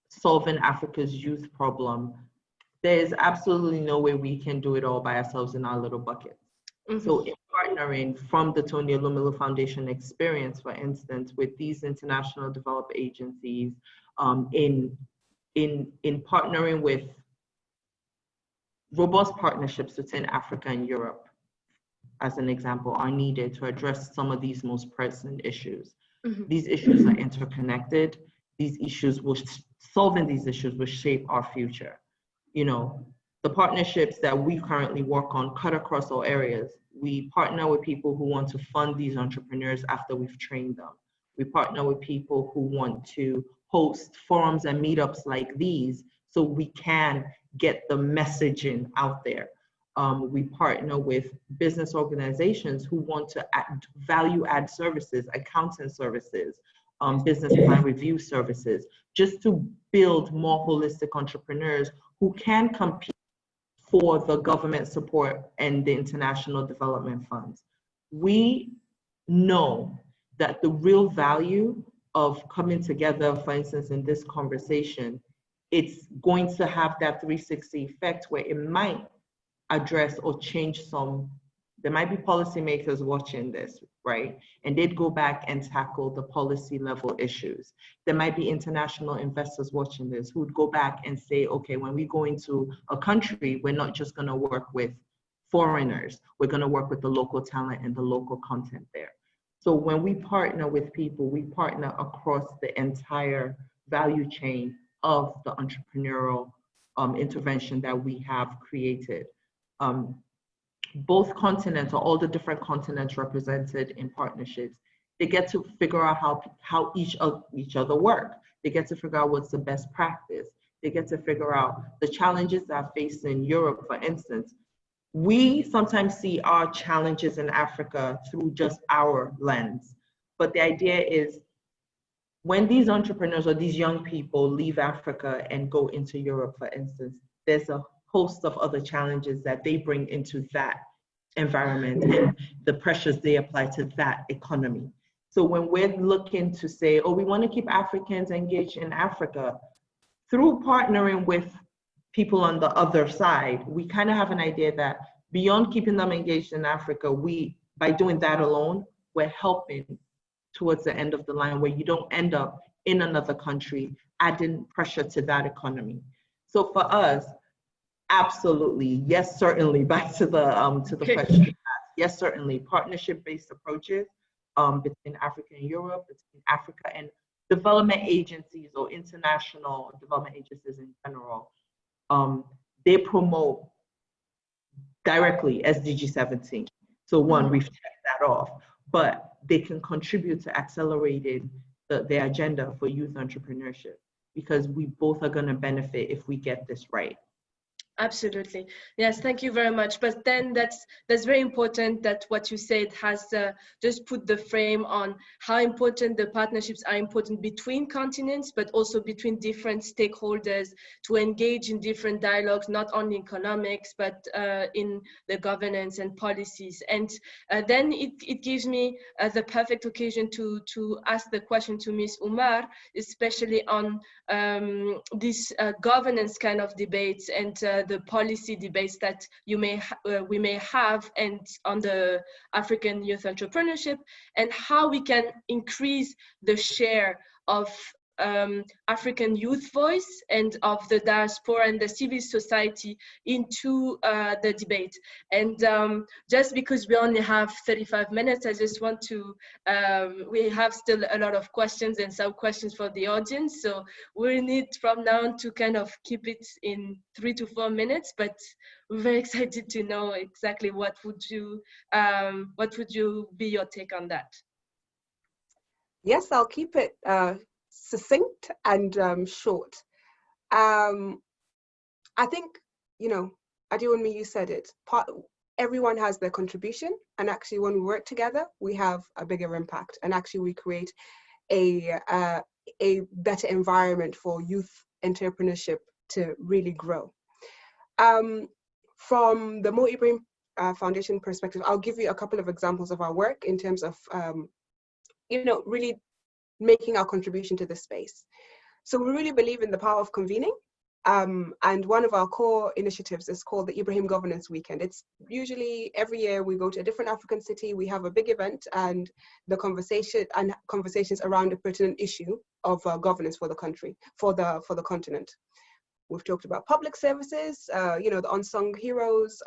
solving Africa's youth problem, there's absolutely no way we can do it all by ourselves in our little buckets. So in partnering from the Tony Elumelu Foundation experience, for instance, with these international development agencies, in partnering with robust partnerships within Africa and Europe, as an example, are needed to address some of these most pressing issues. These issues are interconnected. Solving these issues will shape our future. the partnerships that we currently work on cut across all areas. We partner with people who want to fund these entrepreneurs after we've trained them. We partner with people who want to host forums and meetups like these so we can get the messaging out there. We partner with business organizations who want to value add services, accounting services, business plan review services, just to build more holistic entrepreneurs who can compete for the government support and the international development funds. We know that the real value of coming together, for instance, in this conversation, it's going to have that 360 effect where it might address or change some. There might be policymakers watching this, right? And they'd go back and tackle the policy level issues. There might be international investors watching this who'd go back and say, okay, when we go into a country, we're not just gonna work with foreigners, we're gonna work with the local talent and the local content there. So when we partner with people, we partner across the entire value chain of the entrepreneurial intervention that we have created. Both continents, or all the different continents represented in partnerships, they get to figure out how each other work. They get to figure out what's the best practice. They get to figure out the challenges that are faced in Europe, for instance. We sometimes see our challenges in Africa through just our lens. But the idea is when these entrepreneurs or these young people leave Africa and go into Europe, for instance, there's a host of other challenges that they bring into that environment and the pressures they apply to that economy. So when we're looking to say, oh, we want to keep Africans engaged in Africa, through partnering with people on the other side, we kind of have an idea that beyond keeping them engaged in Africa, by doing that alone, we're helping towards the end of the line where you don't end up in another country adding pressure to that economy. So for us, absolutely, yes, certainly. Back to the question. Yes, certainly. Partnership-based approaches between Africa and Europe, between Africa and development agencies or international development agencies in general. They promote directly SDG 17. So one, we've checked that off, but they can contribute to accelerating the agenda for youth entrepreneurship, because we both are going to benefit if we get this right. Absolutely. Yes, thank you very much. But then that's very important that what you said has just put the frame on how important the partnerships are important between continents, but also between different stakeholders to engage in different dialogues, not only economics, but in the governance and policies. And then it gives me the perfect occasion to ask the question to Ms. Umar, especially on this governance kind of debates and the policy debates that we may have and on the African youth entrepreneurship, and how we can increase the share of African youth voice and of the diaspora and the civil society into the debate. And just because we only have 35 minutes, I just want to, we have still a lot of questions and some questions for the audience. So we need from now on to kind of keep it in 3 to 4 minutes, but we're very excited to know exactly what would you be your take on that? Yes, I'll keep it succinct and short. I think, you know, Adiwunmi, you said it, everyone has their contribution, and actually when we work together, we have a bigger impact, and actually we create a better environment for youth entrepreneurship to really grow. From the Mo Ibrahim Foundation perspective, I'll give you a couple of examples of our work in terms of, you know, really making our contribution to this space. So we really believe in the power of convening. And one of our core initiatives is called the Ibrahim Governance Weekend. It's usually every year we go to a different African city, we have a big event, and the conversations around a pertinent issue of governance for the country, for the continent. We've talked about public services, you know, the unsung heroes,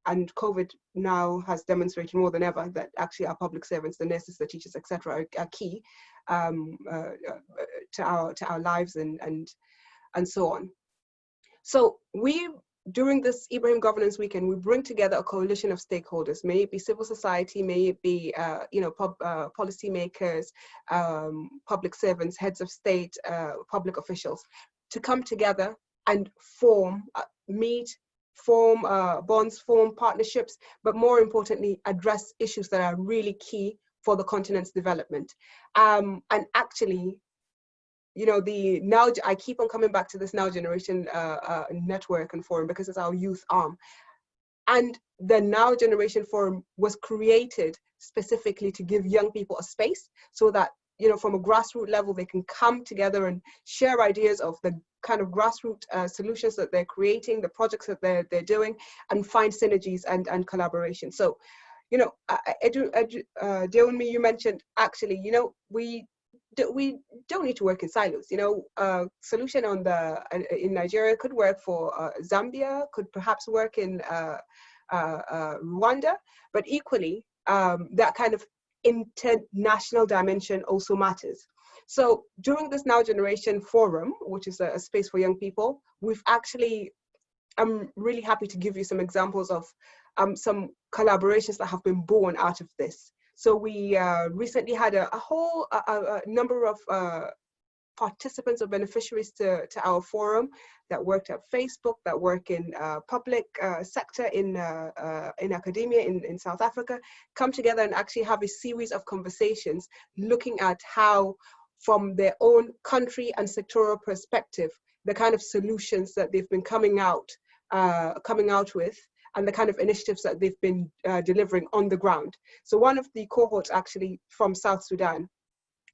and COVID now has demonstrated more than ever that actually our public servants, the nurses, the teachers, etc., are key to our lives and so on. So we during this Ibrahim Governance Weekend, we bring together a coalition of stakeholders, may it be civil society, may it be policymakers, public servants, heads of state, public officials, to come together and form, form bonds, form partnerships, but more importantly, address issues that are really key for the continent's development. And actually, you know, I keep on coming back to this Now Generation network and forum because it's our youth arm. And the Now Generation Forum was created specifically to give young people a space so that, you know, from a grassroots level, they can come together and share ideas of the kind of grassroots solutions that they're creating, the projects that they're doing, and find synergies and collaboration. So, you know, Deonmi, you mentioned, actually, you know, we don't need to work in silos. You know, solution in Nigeria could work for Zambia, could perhaps work in Rwanda, but equally, that kind of international dimension also matters. So during this Now Generation Forum, which is a space for young people, I'm really happy to give you some examples of some collaborations that have been born out of this. So we recently had a whole number of participants or beneficiaries to our forum that worked at Facebook, that work in public sector, in academia in South Africa, come together and actually have a series of conversations looking at how, from their own country and sectoral perspective, the kind of solutions that they've been coming out with, and the kind of initiatives that they've been delivering on the ground. So one of the cohorts actually from South Sudan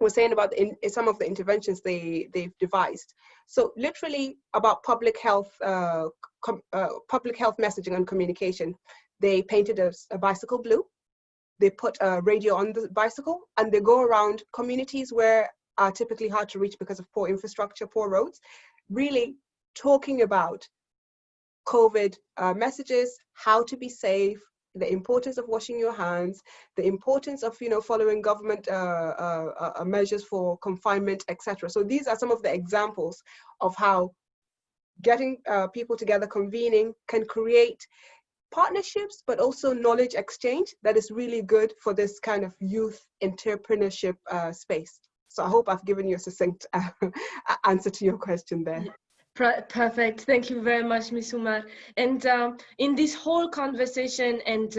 was saying about some of the interventions they've devised. So literally about public health messaging and communication. They painted a bicycle blue, they put a radio on the bicycle, and they go around communities where are typically hard to reach because of poor infrastructure, poor roads, really talking about COVID messages, how to be safe, the importance of washing your hands, the importance of, you know, following government measures for confinement, etc. So these are some of the examples of how getting people together, convening, can create partnerships, but also knowledge exchange that is really good for this kind of youth entrepreneurship space. So I hope I've given you a succinct answer to your question there. Perfect. Thank you very much, Ms. Umar. And in this whole conversation and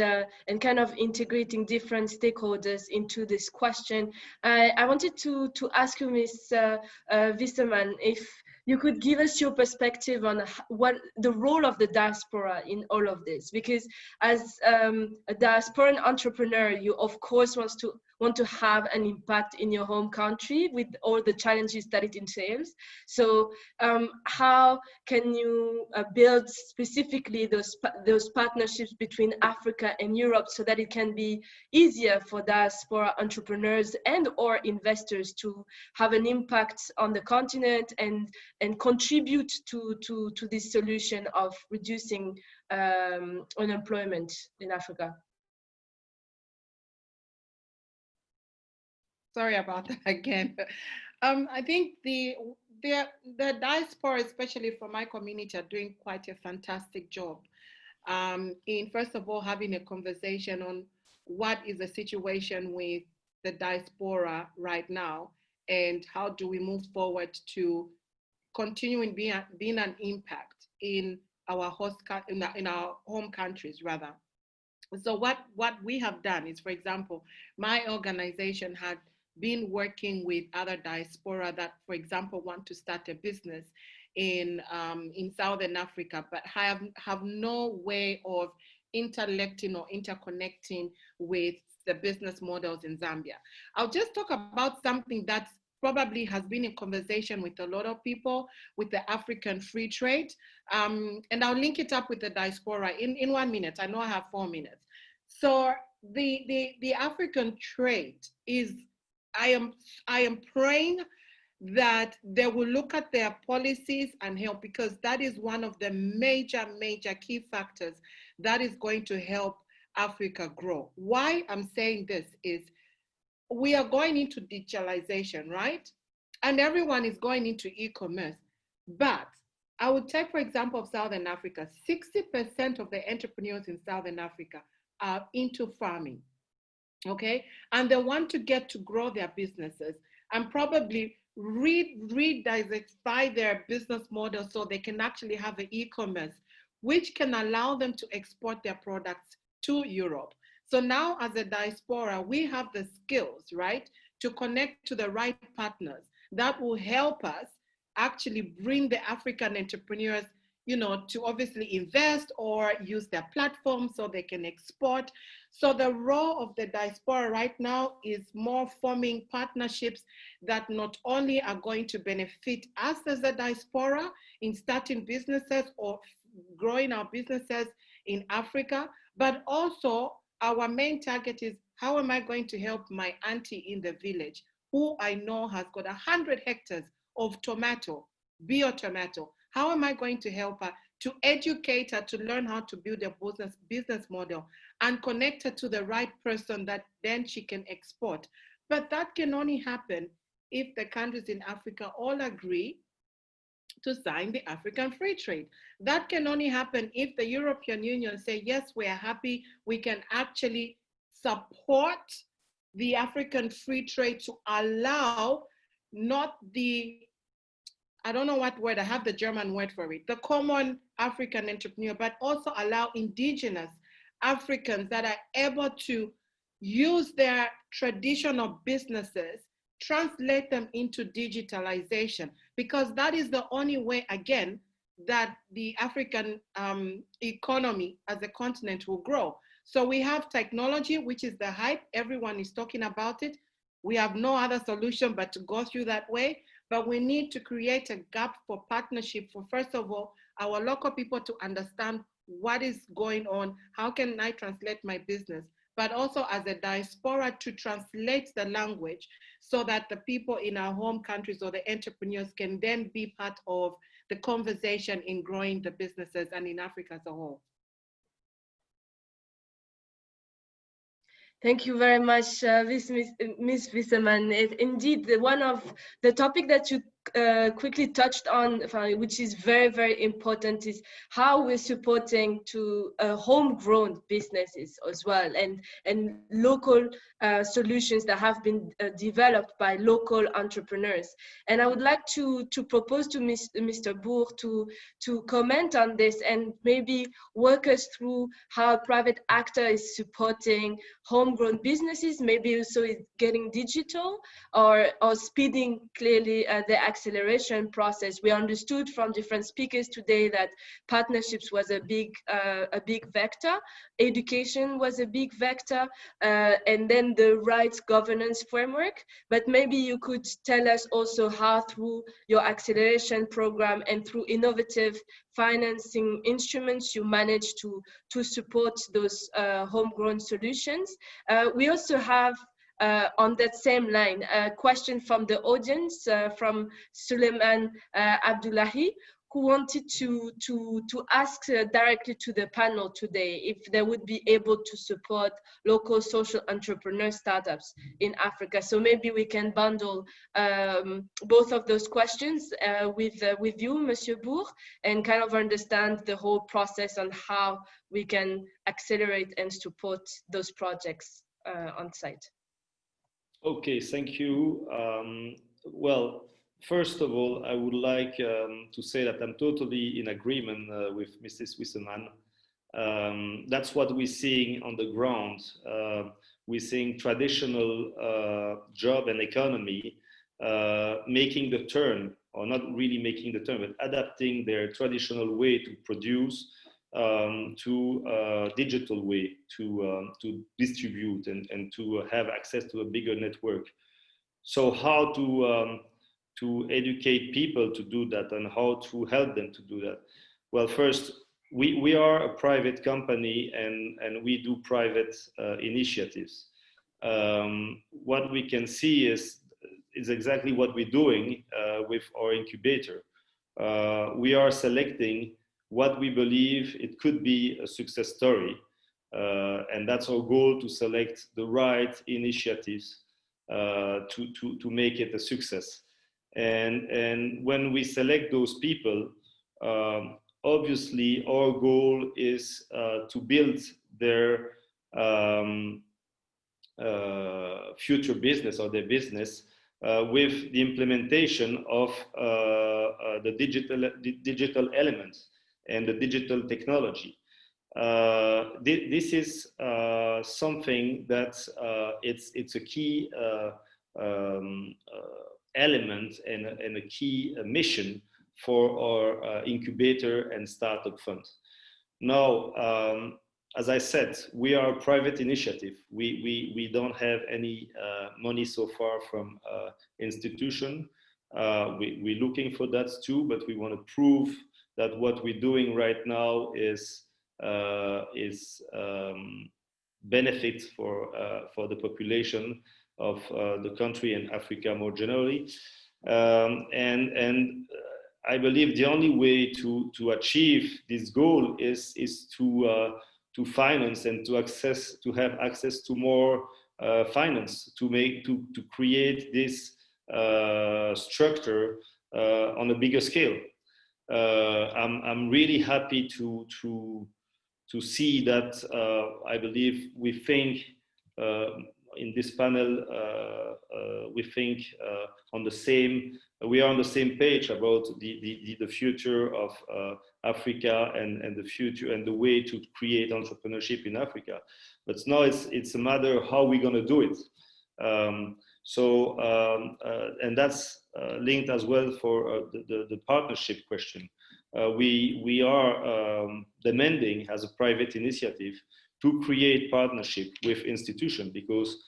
kind of integrating different stakeholders into this question, I wanted to ask you, Ms. Wisserman, if you could give us your perspective on what the role of the diaspora in all of this, because as a diasporan entrepreneur, you of course want to have an impact in your home country with all the challenges that it entails. So how can you build specifically those partnerships between Africa and Europe so that it can be easier for diaspora entrepreneurs and or investors to have an impact on the continent and contribute to this solution of reducing unemployment in Africa? Sorry about that again. I think the diaspora, especially for my community, are doing quite a fantastic job in, first of all, having a conversation on what is the situation with the diaspora right now and how do we move forward to continuing being an impact in our in our home countries rather. So what we have done is, for example, my organization had been working with other diaspora that, for example, want to start a business in Southern Africa, but have no way of interlecting or interconnecting with the business models in Zambia. I'll just talk about something that's probably has been in conversation with a lot of people, with the African free trade. And I'll link it up with the diaspora in 1 minute. I know I have 4 minutes. So the African trade is, I am praying that they will look at their policies and help, because that is one of the major key factors that is going to help Africa grow. Why I'm saying this is we are going into digitalization, right? And everyone is going into e-commerce, but I would take, for example, of Southern Africa, 60% of the entrepreneurs in Southern Africa are into farming, okay? And they want to get to grow their businesses and probably re-diversify their business model so they can actually have an e-commerce, which can allow them to export their products to Europe. So now as a diaspora, we have the skills, right, to connect to the right partners that will help us actually bring the African entrepreneurs, you know, to obviously invest or use their platform so they can export. So the role of the diaspora right now is more forming partnerships that not only are going to benefit us as a diaspora in starting businesses or growing our businesses in Africa, but also our main target is how am I going to help my auntie in the village who I know has got 100 hectares of tomato, bio tomato. How am I going to help her to educate her to learn how to build a business model and connect her to the right person that then she can export? But that can only happen if the countries in Africa all agree to sign the African Free Trade. That can only happen if the European Union say, yes, we are happy, we can actually support the African Free Trade to allow not the, I don't know what word, I have the German word for it, the common African entrepreneur, but also allow indigenous Africans that are able to use their traditional businesses, translate them into digitalization, because that is the only way, again, that the African economy as a continent will grow. So we have technology, which is the hype. Everyone is talking about it. We have no other solution but to go through that way. But we need to create a gap for partnership for, first of all, our local people to understand what is going on. How can I translate my business? But also as a diaspora to translate the language so that the people in our home countries or the entrepreneurs can then be part of the conversation in growing the businesses and in Africa as a whole. Thank you very much, Ms. Wisserman. Indeed, one of the topic that you quickly touched on, which is very, very important, is how we're supporting to homegrown businesses as well, and local solutions that have been developed by local entrepreneurs. And I would like to propose to Mr. Bourg to comment on this and maybe walk us through how a private actor is supporting homegrown businesses, maybe also getting digital or speeding clearly the acceleration process. We understood from different speakers today that partnerships was a big vector, education was a big vector, and then the right governance framework. But maybe you could tell us also how through your acceleration program and through innovative financing instruments you manage to support those homegrown solutions. We also have on that same line a question from the audience from Suleiman Abdullahi, who wanted to ask directly to the panel today if they would be able to support local social entrepreneur startups in Africa. So maybe we can bundle both of those questions with you, Monsieur Bourg, and kind of understand the whole process on how we can accelerate and support those projects on site. Okay, thank you. Well, first of all, I would like to say that I'm totally in agreement with Mrs. Wisserman. That's what we're seeing on the ground. We're seeing traditional job and economy making the turn, or not really making the turn, but adapting their traditional way to produce to a digital way to distribute and to have access to a bigger network. So how to educate people to do that and how to help them to do that? Well, first, we are a private company and we do private initiatives. What we can see is exactly what we're doing with our incubator. We are selecting what we believe it could be a success story. And that's our goal, to select the right initiatives to make it a success. And when we select those people, obviously our goal is to build their future business or their business with the implementation of the digital elements and the digital technology. This is something that it's a key element and a key mission for our incubator and startup fund. Now, as I said, we are a private initiative. We don't have any money so far from institution. We're looking for that too, but we want to prove that what we're doing right now is benefit for the population of the country and Africa more generally. And I believe the only way to achieve this goal is to finance and to have access to more finance to create this structure on a bigger scale. I'm really happy to see that I believe we think in this panel we think we are on the same page about the future of Africa and the future and the way to create entrepreneurship in Africa. But now it's a matter of how we're going to do it. And that's linked as well for the partnership question. We are demanding as a private initiative to create partnership with institutions because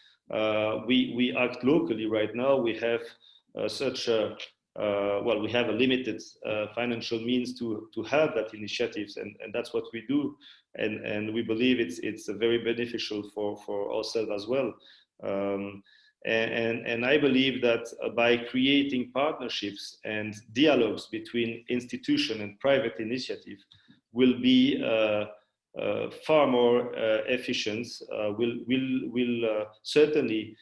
we act locally right now. We have we have a limited financial means to have that initiatives, and that's what we do, and we believe it's very beneficial for ourselves as well. And I believe that by creating partnerships and dialogues between institution and private initiative will be far more efficient, will certainly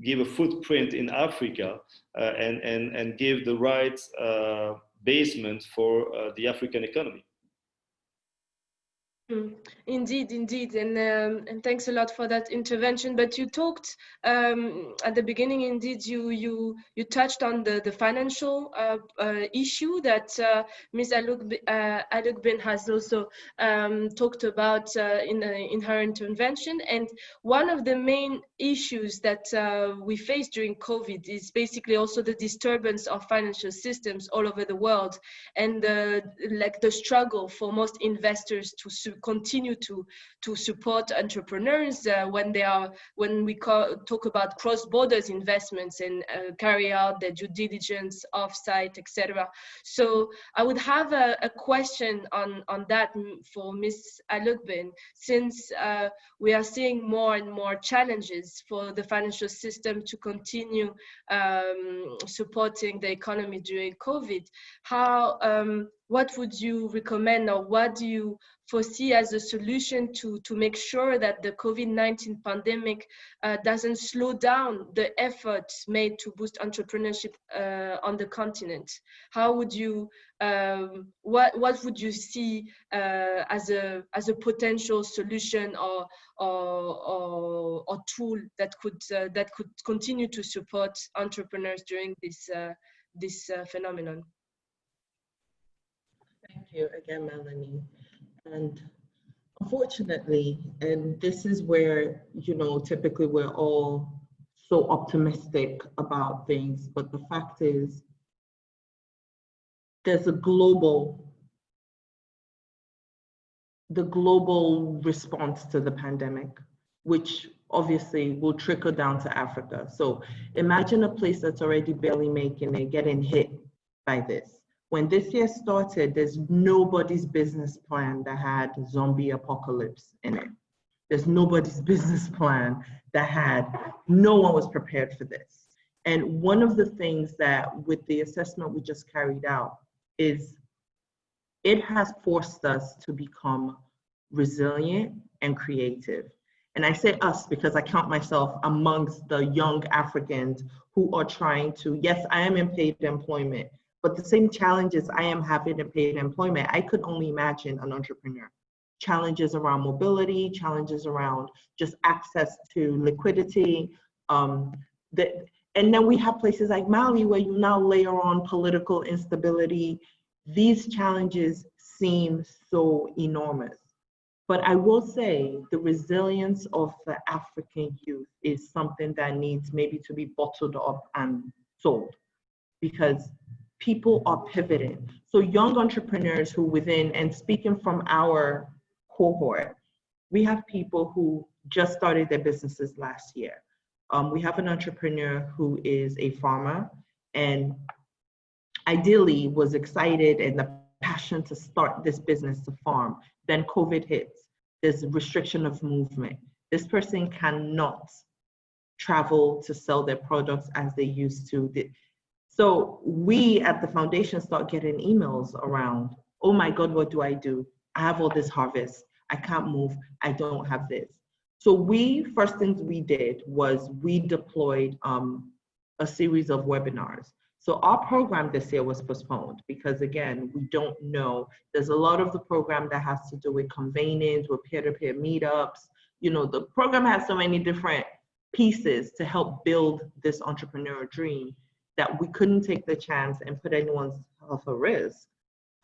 give a footprint in Africa and give the right basement for the African economy. Indeed, and thanks a lot for that intervention. But you talked at the beginning. Indeed, you touched on the financial issue that Ms. Aloukben has also talked about in her intervention. And one of the main issues that we faced during COVID is basically also the disturbance of financial systems all over the world, and the struggle for most investors to continue to support entrepreneurs when we talk about cross-borders investments and carry out the due diligence off-site, etc. So I would have a question on that for Ms. Aloukben, since we are seeing more and more challenges for the financial system to continue supporting the economy during COVID. What would you recommend, or what do you foresee as a solution to make sure that the COVID-19 pandemic doesn't slow down the efforts made to boost entrepreneurship on the continent? How would you, what would you see as a potential solution or tool that could continue to support entrepreneurs during this phenomenon? Thank you again, Melanie. And unfortunately, and this is where, typically we're all so optimistic about things, but the fact is there's the global response to the pandemic, which obviously will trickle down to Africa. So imagine a place that's already barely making it, getting hit by this. When this year started, there's nobody's business plan that had zombie apocalypse in it. There's nobody's business plan no one was prepared for this. And one of the things that with the assessment we just carried out is it has forced us to become resilient and creative. And I say us because I count myself amongst the young Africans who are trying to, yes, I am in paid employment, But the same challenges I am having in paid employment, I could only imagine an entrepreneur. Challenges around mobility, challenges around just access to liquidity. And then we have places like Mali where you now layer on political instability. These challenges seem so enormous. But I will say the resilience of the African youth is something that needs maybe to be bottled up and sold, because people are pivoting. So young entrepreneurs who within, and speaking from our cohort, we have people who just started their businesses last year. We have an entrepreneur who is a farmer and ideally was excited and the passion to start this business to farm. Then COVID hits, there's restriction of movement. This person cannot travel to sell their products as they used to. So we at the foundation start getting emails around, oh my God, what do I do? I have all this harvest. I can't move. I don't have this. So first things we did was we deployed a series of webinars. So our program this year was postponed because again, we don't know. There's a lot of the program that has to do with convenings, with peer-to-peer meetups. You know, the program has so many different pieces to help build this entrepreneurial dream that we couldn't take the chance and put anyone's health at risk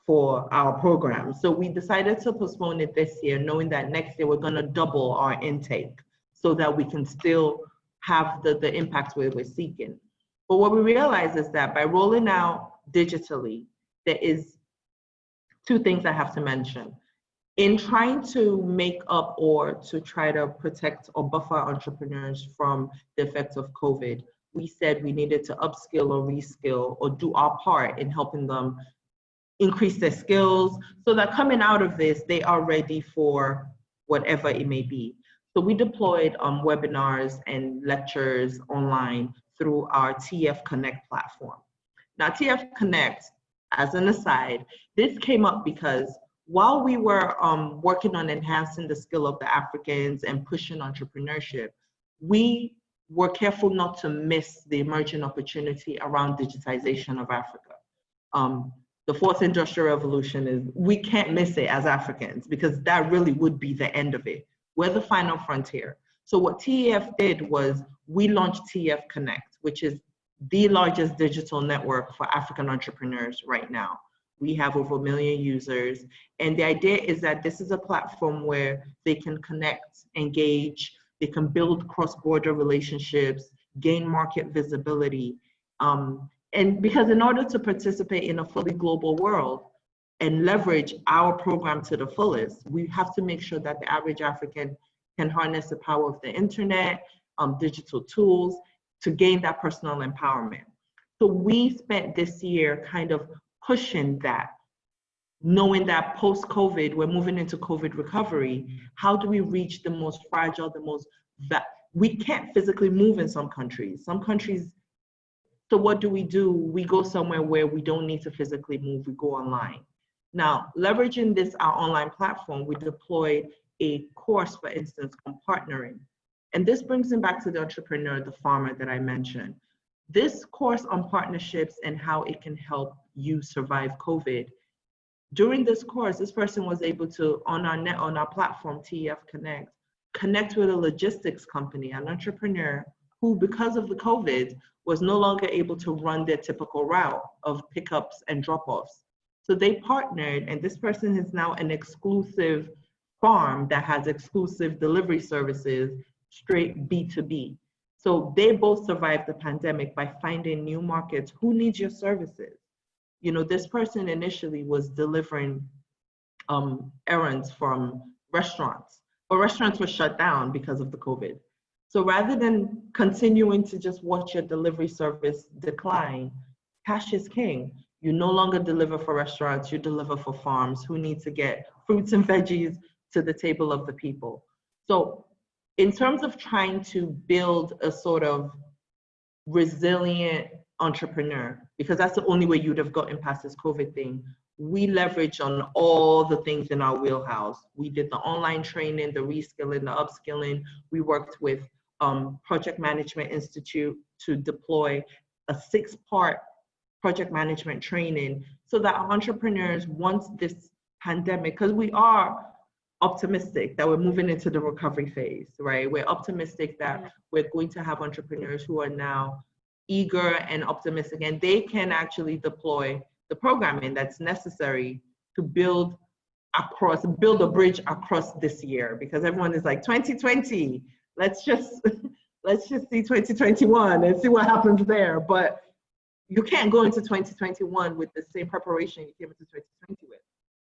for our program. So we decided to postpone it this year, knowing that next year we're gonna double our intake so that we can still have the impact we're seeking. But what we realized is that by rolling out digitally, there is two things I have to mention. In trying to make up or to try to protect or buffer entrepreneurs from the effects of COVID, we said we needed to upskill or reskill or do our part in helping them increase their skills so that coming out of this, they are ready for whatever it may be. So we deployed webinars and lectures online through our TF Connect platform. Now TF Connect, as an aside, this came up because while we were working on enhancing the skill of the Africans and pushing entrepreneurship, we were careful not to miss the emerging opportunity around digitization of Africa. The fourth industrial revolution is, we can't miss it as Africans because that really would be the end of it. We're the final frontier. So what TEF did was we launched TF Connect, which is the largest digital network for African entrepreneurs right now. We have over 1 million users. And the idea is that this is a platform where they can connect, engage, they can build cross-border relationships, gain market visibility. And because in order to participate in a fully global world and leverage our program to the fullest, we have to make sure that the average African can harness the power of the internet, digital tools to gain that personal empowerment. So we spent this year kind of pushing that, knowing that post-COVID, we're moving into COVID recovery. How do we reach the most fragile, we can't physically move in some countries. So what do? We go somewhere where we don't need to physically move, we go online. Now, leveraging this, our online platform, we deployed a course, for instance, on partnering. And this brings me back to the entrepreneur, the farmer that I mentioned. This course on partnerships and how it can help you survive COVID. During this course, this person was able to, on our platform, TEF connect with a logistics company, an entrepreneur who, because of the COVID, was no longer able to run their typical route of pickups and drop-offs. So they partnered, and this person is now an exclusive farm that has exclusive delivery services, straight B2B. So they both survived the pandemic by finding new markets. Who needs your services? You know, this person initially was delivering errands from restaurants, but restaurants were shut down because of the COVID. So rather than continuing to just watch your delivery service decline, cash is king. You no longer deliver for restaurants, you deliver for farms who need to get fruits and veggies to the table of the people. So in terms of trying to build a sort of resilient entrepreneur, because that's the only way you'd have gotten past this COVID thing, we leverage on all the things in our wheelhouse. We did the online training, the reskilling, the upskilling. We worked with Project Management Institute to deploy a 6-part project management training, so that our entrepreneurs, once this pandemic, because we are optimistic that we're moving into the recovery phase, right? We're optimistic that we're going to have entrepreneurs who are now eager and optimistic, and they can actually deploy the programming that's necessary to build a bridge across this year, because everyone is like 2020, let's just see 2021 and see what happens there. But you can't go into 2021 with the same preparation you came into 2020 with.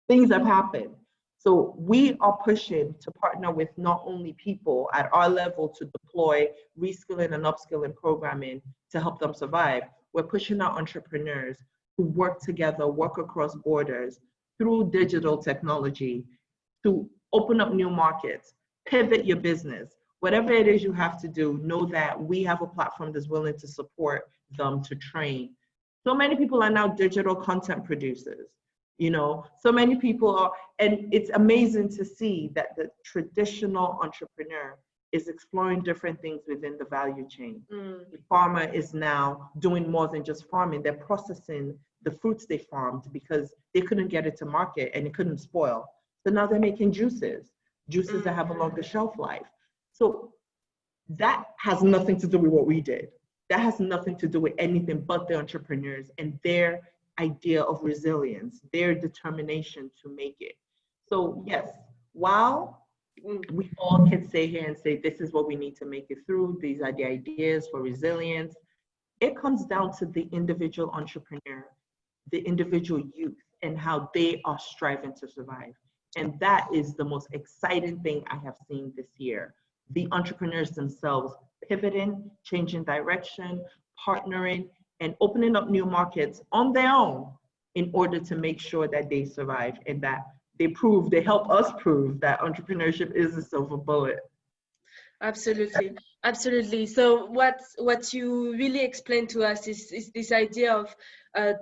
Things have happened. So we are pushing to partner with not only people at our level to deploy reskilling and upskilling programming to help them survive. We're pushing our entrepreneurs to work together, work across borders through digital technology to open up new markets, pivot your business. Whatever it is you have to do, know that we have a platform that's willing to support them to train. So many people are now digital content producers. You know, so many people are, and it's amazing to see that the traditional entrepreneur is exploring different things within the value chain. The farmer is now doing more than just farming. They're processing the fruits they farmed because they couldn't get it to market and it couldn't spoil. So now they're making juices that have a longer shelf life. So that has nothing to do with what we did. That has nothing to do with anything but the entrepreneurs and their idea of resilience, their determination to make it. So yes, while we all can say here and say, this is what we need to make it through, these are the ideas for resilience, it comes down to the individual entrepreneur, the individual youth, and how they are striving to survive. And that is the most exciting thing I have seen this year. The entrepreneurs themselves pivoting, changing direction, partnering, and opening up new markets on their own in order to make sure that they survive and that they help us prove that entrepreneurship is a silver bullet. Absolutely, absolutely. So what you really explained to us is this idea of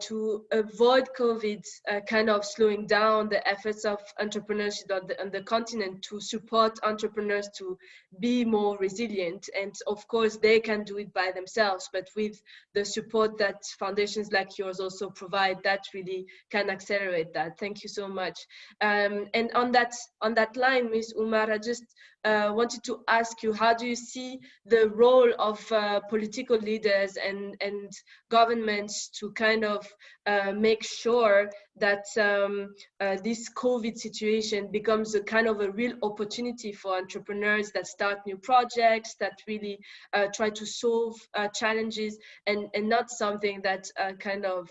to avoid COVID kind of slowing down the efforts of entrepreneurship on the continent, to support entrepreneurs to be more resilient. And of course, they can do it by themselves, but with the support that foundations like yours also provide, that really can accelerate that. Thank you so much. And on that line, Ms. Umar, I just wanted to ask you, how do you see the role of political leaders and governments to kind of make sure that this COVID situation becomes a kind of a real opportunity for entrepreneurs that start new projects, that really try to solve challenges, and not something that kind of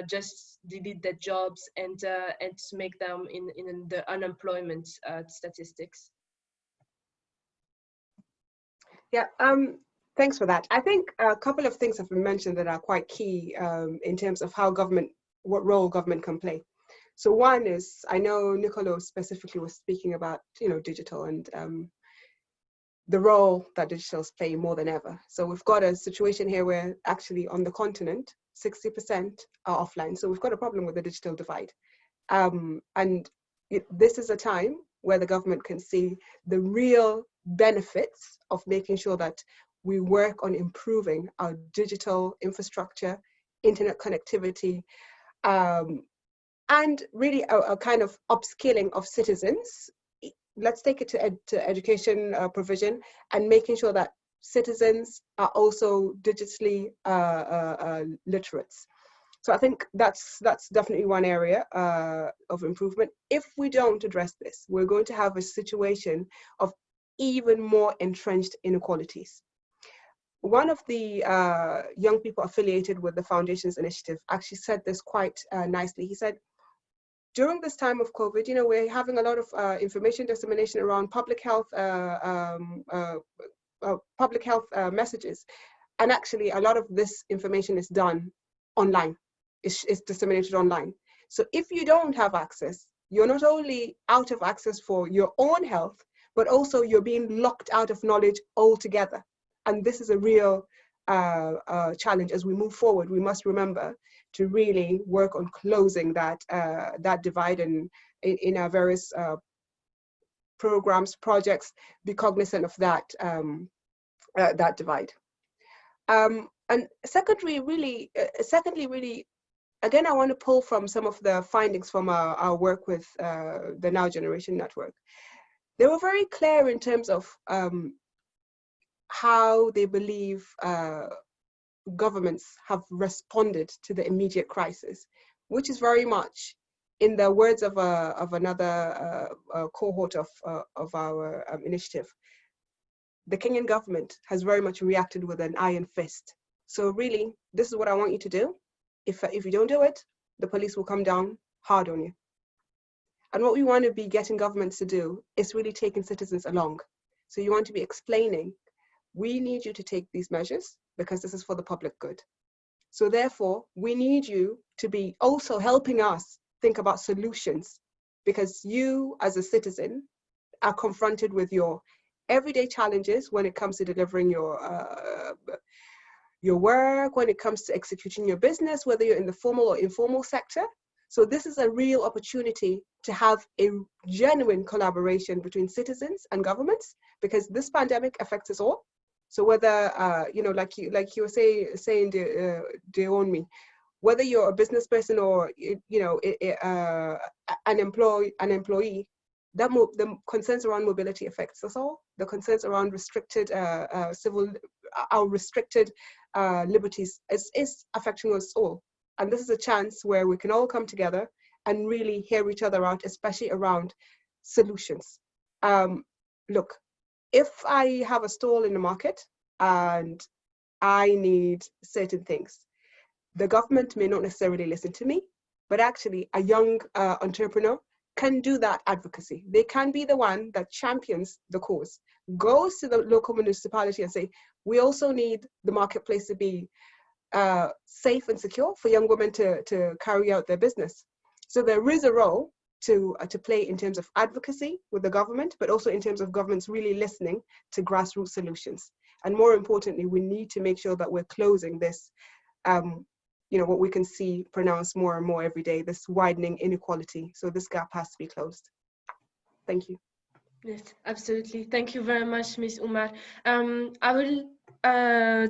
just delete their jobs and make them in the unemployment statistics? Yeah, thanks for that. I think a couple of things have been mentioned that are quite key in terms of how what role government can play. So one is, I know Nicolo specifically was speaking about, digital and the role that digitals play more than ever. So we've got a situation here where actually on the continent, 60% are offline. So we've got a problem with the digital divide. This is a time where the government can see the real benefits of making sure that we work on improving our digital infrastructure, internet connectivity, and really a kind of upskilling of citizens. Let's take it to education provision and making sure that citizens are also digitally literate. So I think that's definitely one area of improvement. If we don't address this, we're going to have a situation of even more entrenched inequalities. One of the young people affiliated with the Foundation's initiative actually said this quite nicely. He said, during this time of COVID, we're having a lot of information dissemination around public health messages. And actually, a lot of this information is done online. It's disseminated online. So if you don't have access, you're not only out of access for your own health, but also you're being locked out of knowledge altogether. And this is a real challenge as we move forward. We must remember to really work on closing that divide in our various programs, projects, be cognizant of that divide. And secondly, really, again, I want to pull from some of the findings from our work with the Now Generation Network. They were very clear in terms of how they believe governments have responded to the immediate crisis, which is very much, in the words of another cohort of our initiative, the Kenyan government has very much reacted with an iron fist. So really, this is what I want you to do. If you don't do it, the police will come down hard on you. And what we want to be getting governments to do is really taking citizens along. So you want to be explaining, we need you to take these measures because this is for the public good. So therefore, we need you to be also helping us think about solutions, because you as a citizen are confronted with your everyday challenges when it comes to delivering your work, when it comes to executing your business, whether you're in the formal or informal sector. So this is a real opportunity to have a genuine collaboration between citizens and governments, because this pandemic affects us all. So whether, like you were saying, Deonmi, whether you're a business person or, an employee, the concerns around mobility affects us all. The concerns around restricted restricted liberties is affecting us all. And this is a chance where we can all come together and really hear each other out, especially around solutions. Look, if I have a stall in the market and I need certain things, the government may not necessarily listen to me, but actually a young entrepreneur can do that advocacy. They can be the one that champions the cause, goes to the local municipality and say, we also need the marketplace to be safe and secure for young women to carry out their business. So there is a role to play in terms of advocacy with the government, but also in terms of governments really listening to grassroots solutions. And more importantly, we need to make sure that we're closing this, what we can see pronounced more and more every day, this widening inequality. So this gap has to be closed. Thank you. Yes, absolutely. Thank you very much, Ms. Umar. I will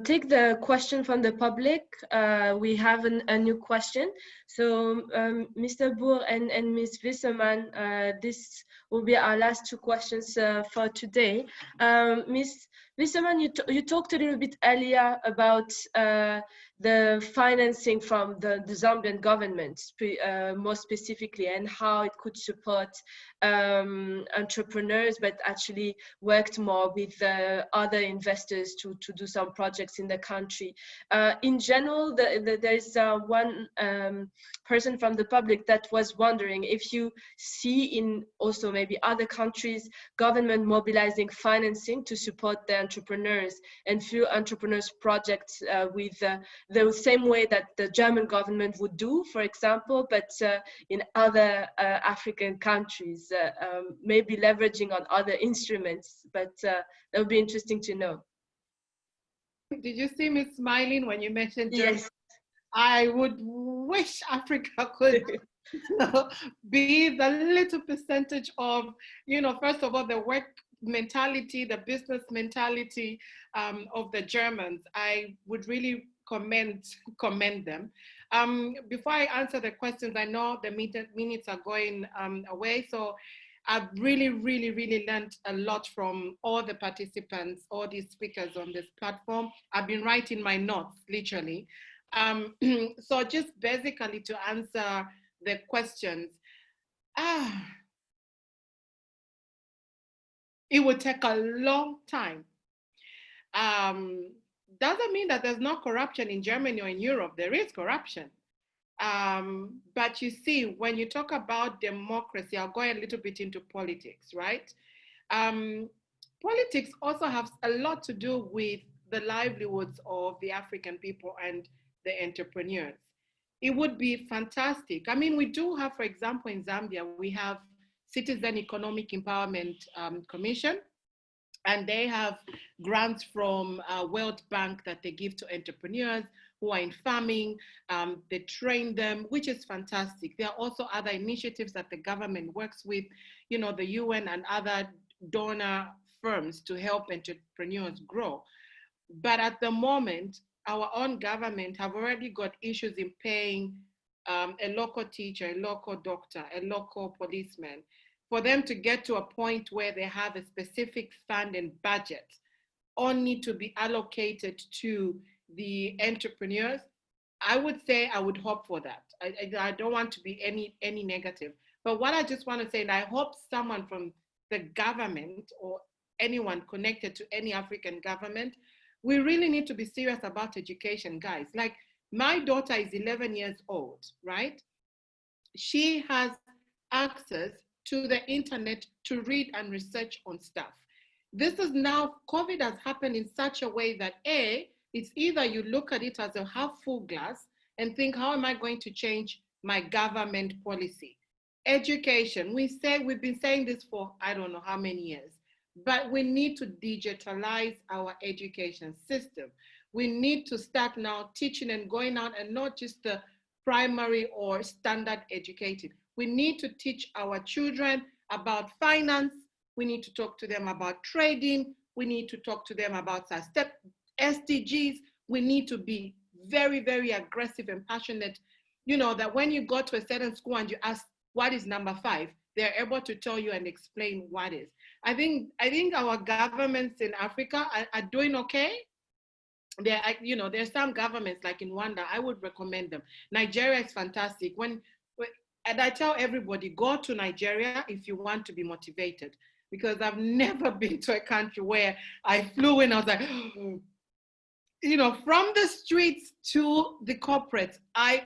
take the question from the public. We have a new question. So Mr. Boer and Ms. Wisserman, this will be our last two questions for today. Ms. Wisserman, you talked a little bit earlier about the financing from the Zambian government, more specifically, and how it could support entrepreneurs, but actually worked more with other investors to do some projects in the country. In general, there's one person from the public that was wondering if you see in also maybe other countries government mobilizing financing to support the entrepreneurs and few entrepreneurs projects with the same way that the German government would do, for example, but in other African countries, maybe leveraging on other instruments, but that would be interesting to know. Did you see me smiling when you mentioned Germany? Yes. I would wish Africa could be the little percentage of, first of all, the work mentality, the business mentality of the Germans. I would really commend them. Before I answer the questions, I know the minutes are going away, so I've really learned a lot from all the participants, all these speakers on this platform. I've been writing my notes, literally. So just basically to answer the questions, it would take a long time. Doesn't mean that there's no corruption in Germany or in Europe. There is corruption. But you see, when you talk about democracy, I'll go a little bit into politics, right? Politics also has a lot to do with the livelihoods of the African people and the entrepreneurs. It would be fantastic. I mean, we do have, for example, in Zambia, we have Citizen Economic Empowerment Commission, and they have grants from World Bank that they give to entrepreneurs who are in farming. They train them, which is fantastic. There are also other initiatives that the government works with, the UN and other donor firms to help entrepreneurs grow. But at the moment, our own government have already got issues in paying a local teacher, a local doctor, a local policeman, for them to get to a point where they have a specific fund and budget only to be allocated to the entrepreneurs, I would say I would hope for that. I don't want to be any negative. But what I just want to say, and I hope someone from the government or anyone connected to any African government, we really need to be serious about education, guys. Like, my daughter is 11 years old, right? She has access to the internet to read and research on stuff. This is now, COVID has happened in such a way that it's either you look at it as a half full glass and think, how am I going to change my government policy? Education, we've been saying this for I don't know how many years, but we need to digitalize our education system. We need to start now teaching and going out, and not just the primary or standard educated. We need to teach our children about finance. We need to talk to them about trading. We need to talk to them about SDGs. We need to be very, very aggressive and passionate. You know, that when you go to a certain school and you ask, what is number 5? They're able to tell you and explain what is. I think our governments in Africa are doing okay. There's some governments like in Rwanda, I would recommend them. Nigeria is fantastic. And I tell everybody, go to Nigeria if you want to be motivated, because I've never been to a country where I flew in, I was like, from the streets to the corporates. I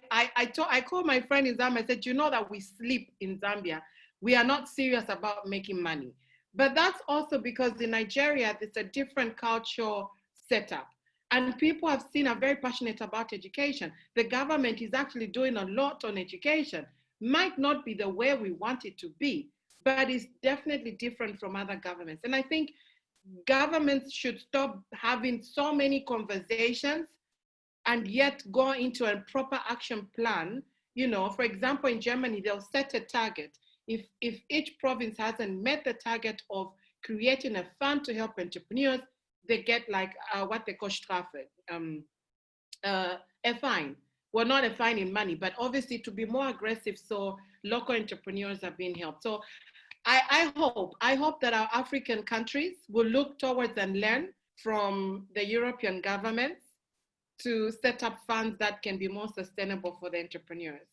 called my friend in Zambia, I said, you know that we sleep in Zambia. We are not serious about making money. But that's also because in Nigeria, it's a different cultural setup. And people I've seen are very passionate about education. The government is actually doing a lot on education. Might not be the way we want it to be, but it's definitely different from other governments. And I think governments should stop having so many conversations and yet go into a proper action plan. For example, in Germany, they'll set a target. If each province hasn't met the target of creating a fund to help entrepreneurs, they get like what they call Strafe, a fine. Well, not a fine in money, but obviously to be more aggressive so local entrepreneurs are being helped. So I hope that our African countries will look towards and learn from the European governments to set up funds that can be more sustainable for the entrepreneurs.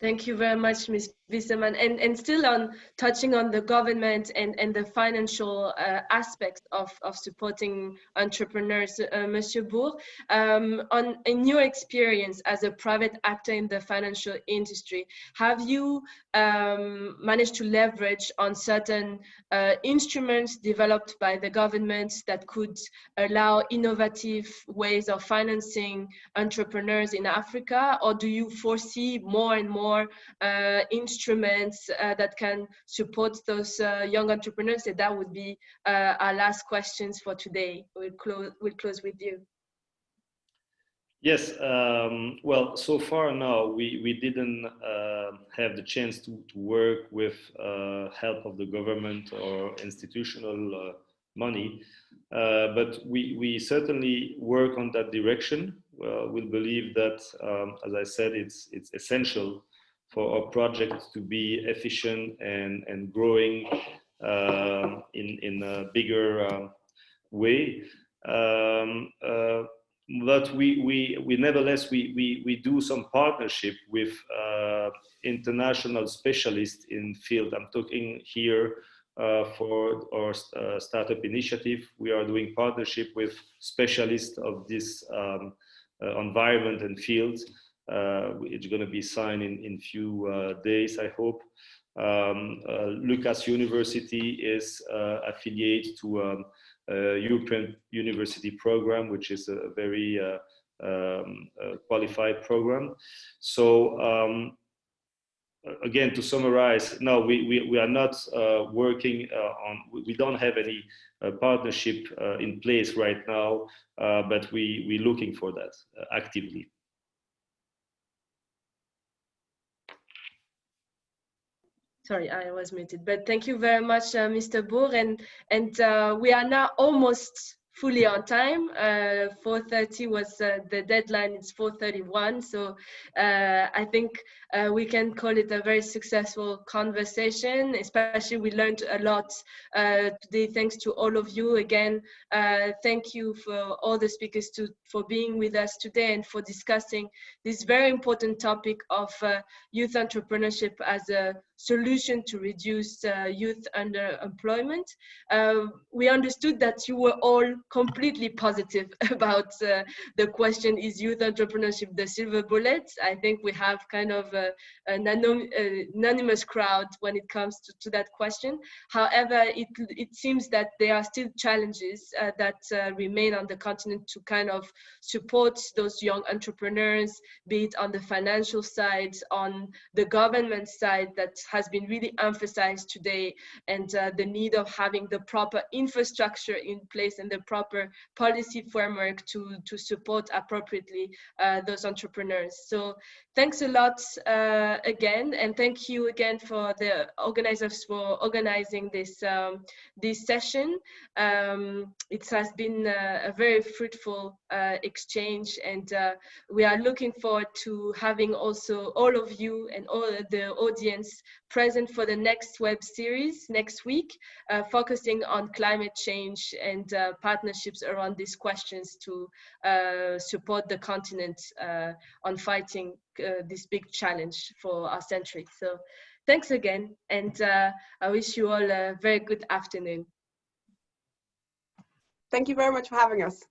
Thank you very much, Ms. Wisserman. And still on touching on the government and the financial aspects of supporting entrepreneurs, Monsieur Bourg, in your experience as a private actor in the financial industry, have you managed to leverage on certain instruments developed by the government that could allow innovative ways of financing entrepreneurs in Africa, or do you foresee more and more instruments that can support those young entrepreneurs? And that would be our last questions for today. We'll close with you. Yes, well, so far now we didn't have the chance to work with help of the government or institutional money, but we certainly work on that direction. We believe that, as I said, it's essential for our project to be efficient and growing in a bigger way. But we nevertheless we do some partnership with international specialists in field. I'm talking here for our startup initiative. We are doing partnership with specialists of this environment and field. It's going to be signed in few days, I hope. Lucas University is affiliated to European University program, which is a very qualified program. So again, to summarize, no, we are not working on, we don't have any partnership in place right now, but we're looking for that actively. Sorry, I was muted, but thank you very much, Mr. Bourg. And we are now almost fully on time. 4:30 was the deadline. It's 4:31. So I think we can call it a very successful conversation. Especially we learned a lot today. Thanks to all of you again. Thank you for all the speakers for being with us today and for discussing this very important topic of youth entrepreneurship as a solution to reduce youth underemployment. We understood that you were all completely positive about the question, is youth entrepreneurship the silver bullet? I think we have kind of an anonymous crowd when it comes to that question. However, it seems that there are still challenges that remain on the continent to kind of support those young entrepreneurs, be it on the financial side, on the government side, that has been really emphasized today, and the need of having the proper infrastructure in place and the proper policy framework to support appropriately those entrepreneurs. So thanks a lot again, and thank you again for the organizers for organizing this this session. It has been a very fruitful exchange, and we are looking forward to having also all of you and all the audience present for the next web series next week, focusing on climate change and partnerships around these questions to support the continent on fighting this big challenge for our century. So thanks again, and I wish you all a very good afternoon. Thank you very much for having us.